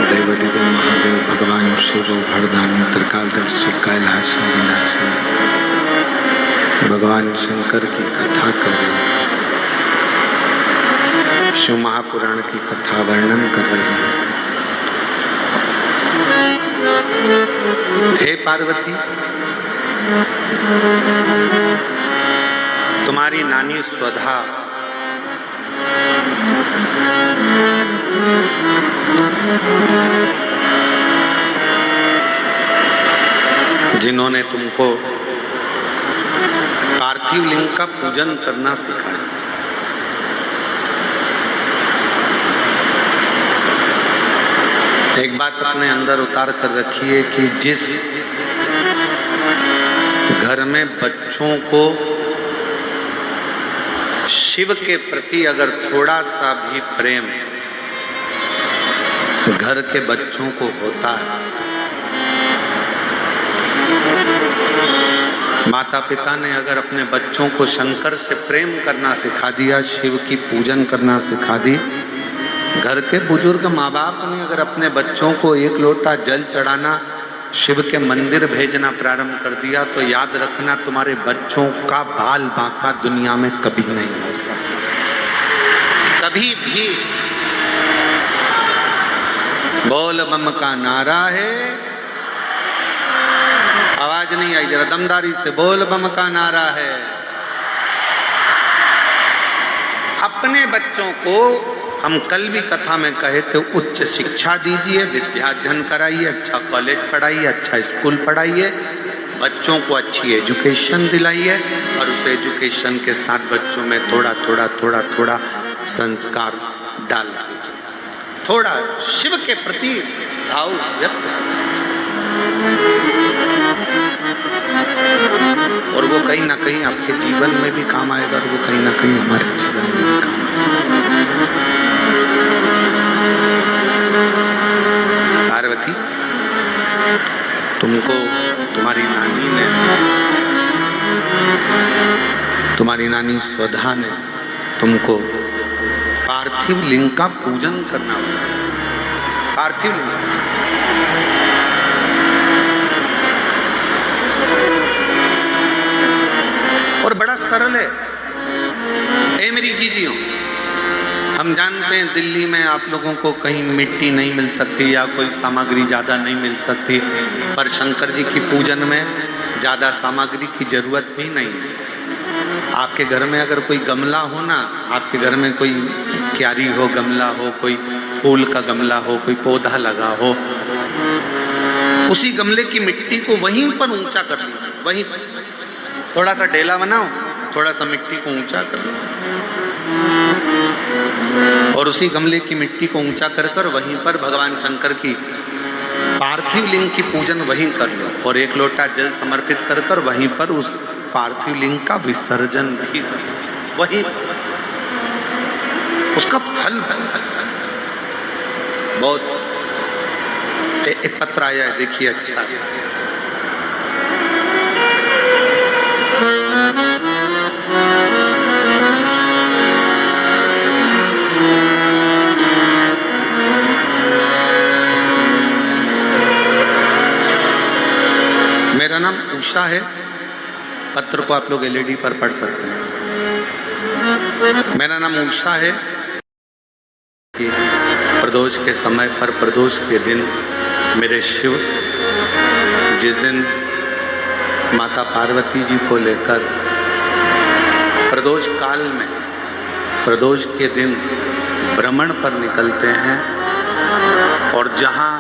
देवाधिदेव महादेव भगवान शिव भरदानी त्रिकालदर्शी कैलाश विनाशी भगवान शंकर की कथा कर रहे हैं, शिव महापुराण की कथा वर्णन कर रहे हैं। हे पार्वती, तुम्हारी नानी स्वधा जिन्होंने तुमको पार्थिव लिंग का पूजन करना सिखाया, एक बात अपने अंदर उतार कर रखिए कि जिस घर में बच्चों को शिव के प्रति अगर थोड़ा सा भी प्रेम घर के बच्चों को होता है, माता पिता ने अगर अपने बच्चों को शंकर से प्रेम करना सिखा दिया, शिव की पूजन करना सिखा दी, घर के बुजुर्ग माँ बाप ने अगर अपने बच्चों को एक लोटा जल चढ़ाना शिव के मंदिर भेजना प्रारंभ कर दिया तो याद रखना तुम्हारे बच्चों का बाल बांका दुनिया में कभी नहीं हो सकता, कभी भी। बोल बम का नारा है, आवाज नहीं आई, जरा दमदारी से बोल बम का नारा है। अपने बच्चों को हम कल भी कथा में कहे थे, उच्च शिक्षा दीजिए, विद्याध्ययन कराइए, अच्छा कॉलेज पढ़ाइए, अच्छा स्कूल पढ़ाइए, बच्चों को अच्छी एजुकेशन दिलाइए और उस एजुकेशन के साथ बच्चों में थोड़ा थोड़ा थोड़ा थोड़ा संस्कार डाल दीजिए, थोड़ा शिव के प्रति भाव व्यक्त और वो कहीं ना कहीं आपके जीवन में भी काम आएगा और वो कहीं ना कहीं हमारे जीवन में भी काम आएगा। पार्वती, तुमको तुम्हारी नानी ने, तुम्हारी नानी स्वधा ने तुमको पार्थिव लिंग का पूजन करना होगा। पार्थिव लिंग और बड़ा सरल है। ए मेरी जीजियों, हम जानते हैं दिल्ली में आप लोगों को कहीं मिट्टी नहीं मिल सकती या कोई सामग्री ज़्यादा नहीं मिल सकती, पर शंकर जी की पूजन में ज़्यादा सामग्री की जरूरत भी नहीं है। आपके घर में अगर कोई गमला हो ना, आपके घर में कोई क्यारी हो, गमला हो, कोई फूल का गमला हो, कोई पौधा लगा हो, उसी गमले की मिट्टी को वहीं पर ऊंचा कर लीजिए, वहीं थोड़ा सा ढेला बनाओ, थोड़ा सा मिट्टी को ऊंचा कर लो और उसी गमले की मिट्टी को ऊंचा कर कर वहीं पर भगवान शंकर की पार्थिव लिंग की पूजन वहीं कर लो और एक लोटा जल समर्पित कर कर वहीं पर उस पार्थिव लिंग का विसर्जन भी कर लो, वहीं उसका फल बहुत। एक पत्र आया है, देखिए, अच्छा मेरा नाम उषा है। पत्र को आप लोग एलईडी पर पढ़ सकते हैं। मेरा नाम उषा है। प्रदोष के समय पर, प्रदोष के दिन मेरे शिव जिस दिन माता पार्वती जी को लेकर प्रदोष काल में, प्रदोष के दिन भ्रमण पर निकलते हैं और जहाँ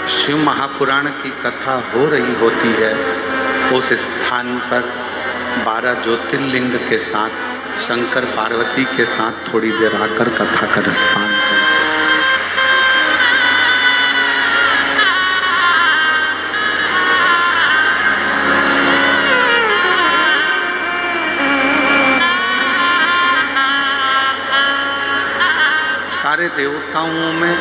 शिव महापुराण की कथा हो रही होती है उस स्थान पर 12 ज्योतिर्लिंग के साथ शंकर पार्वती के साथ थोड़ी देर आकर कथा का रसपान करें। सारे देवताओं में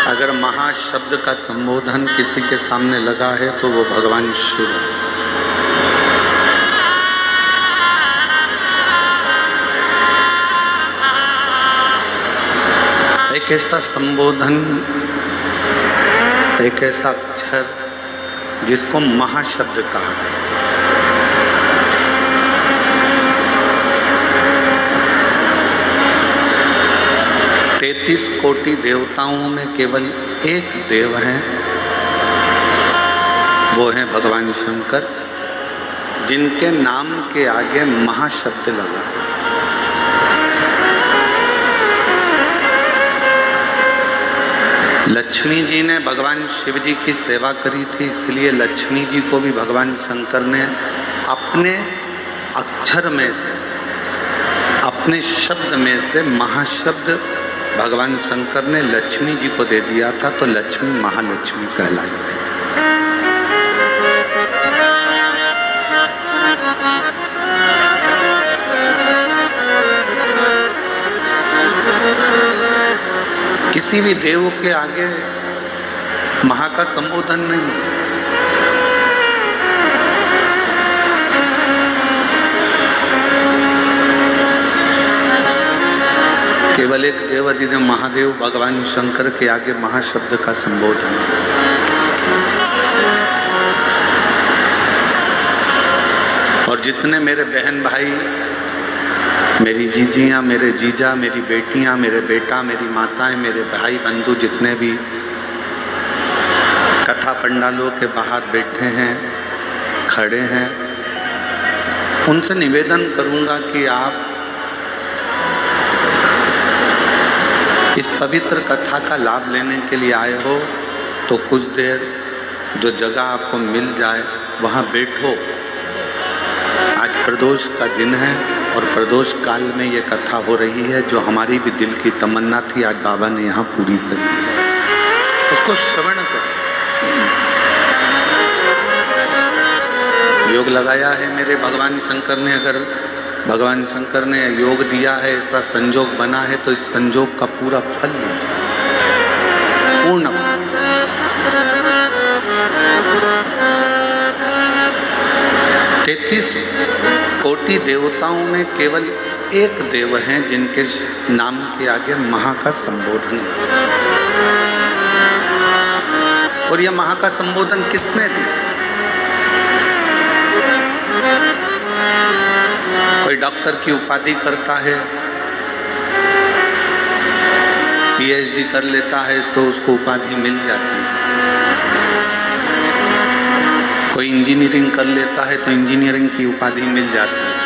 अगर महाशब्द का संबोधन किसी के सामने लगा है तो वो भगवान शिव है। एक ऐसा संबोधन, एक ऐसा अक्षर जिसको महाशब्द कहा है। तैंतीस कोटि देवताओं में केवल एक देव हैं, वो हैं भगवान शंकर, जिनके नाम के आगे महाशब्द लगा है। लक्ष्मी जी ने भगवान शिव जी की सेवा करी थी, इसलिए लक्ष्मी जी को भी भगवान शंकर ने अपने अक्षर में से, अपने शब्द में से महाशब्द भगवान शंकर ने लक्ष्मी जी को दे दिया था, तो लक्ष्मी महालक्ष्मी कहलाई थी। किसी भी देव के आगे महा का संबोधन नहीं है। केवल एक देवाधिदेव महादेव भगवान शंकर के आगे महाशब्द का संबोधन। और जितने मेरे बहन भाई, मेरी जीजियाँ, मेरे जीजा, मेरी बेटियाँ, मेरे बेटा, मेरी माताएं, मेरे भाई बंधु जितने भी कथा पंडालों के बाहर बैठे हैं, खड़े हैं, उनसे निवेदन करूंगा कि आप इस पवित्र कथा का लाभ लेने के लिए आए हो तो कुछ देर जो जगह आपको मिल जाए वहाँ बैठो। आज प्रदोष का दिन है और प्रदोष काल में ये कथा हो रही है, जो हमारी भी दिल की तमन्ना थी, आज बाबा ने यहाँ पूरी करी है। उसको श्रवण करो। योग लगाया है मेरे भगवान शंकर ने, अगर भगवान शंकर ने योग दिया है, ऐसा संजोग बना है, तो इस संजोग का पूरा फल लीजिए, पूर्ण फल। 33 कोटि देवताओं में केवल एक देव हैं जिनके नाम के आगे महा का संबोधन है। और यह महा का संबोधन किसने दिया? कोई डॉक्टर की उपाधि करता है, पीएचडी कर लेता है तो उसको उपाधि मिल जाती है। कोई इंजीनियरिंग कर लेता है तो इंजीनियरिंग की उपाधि मिल जाती है।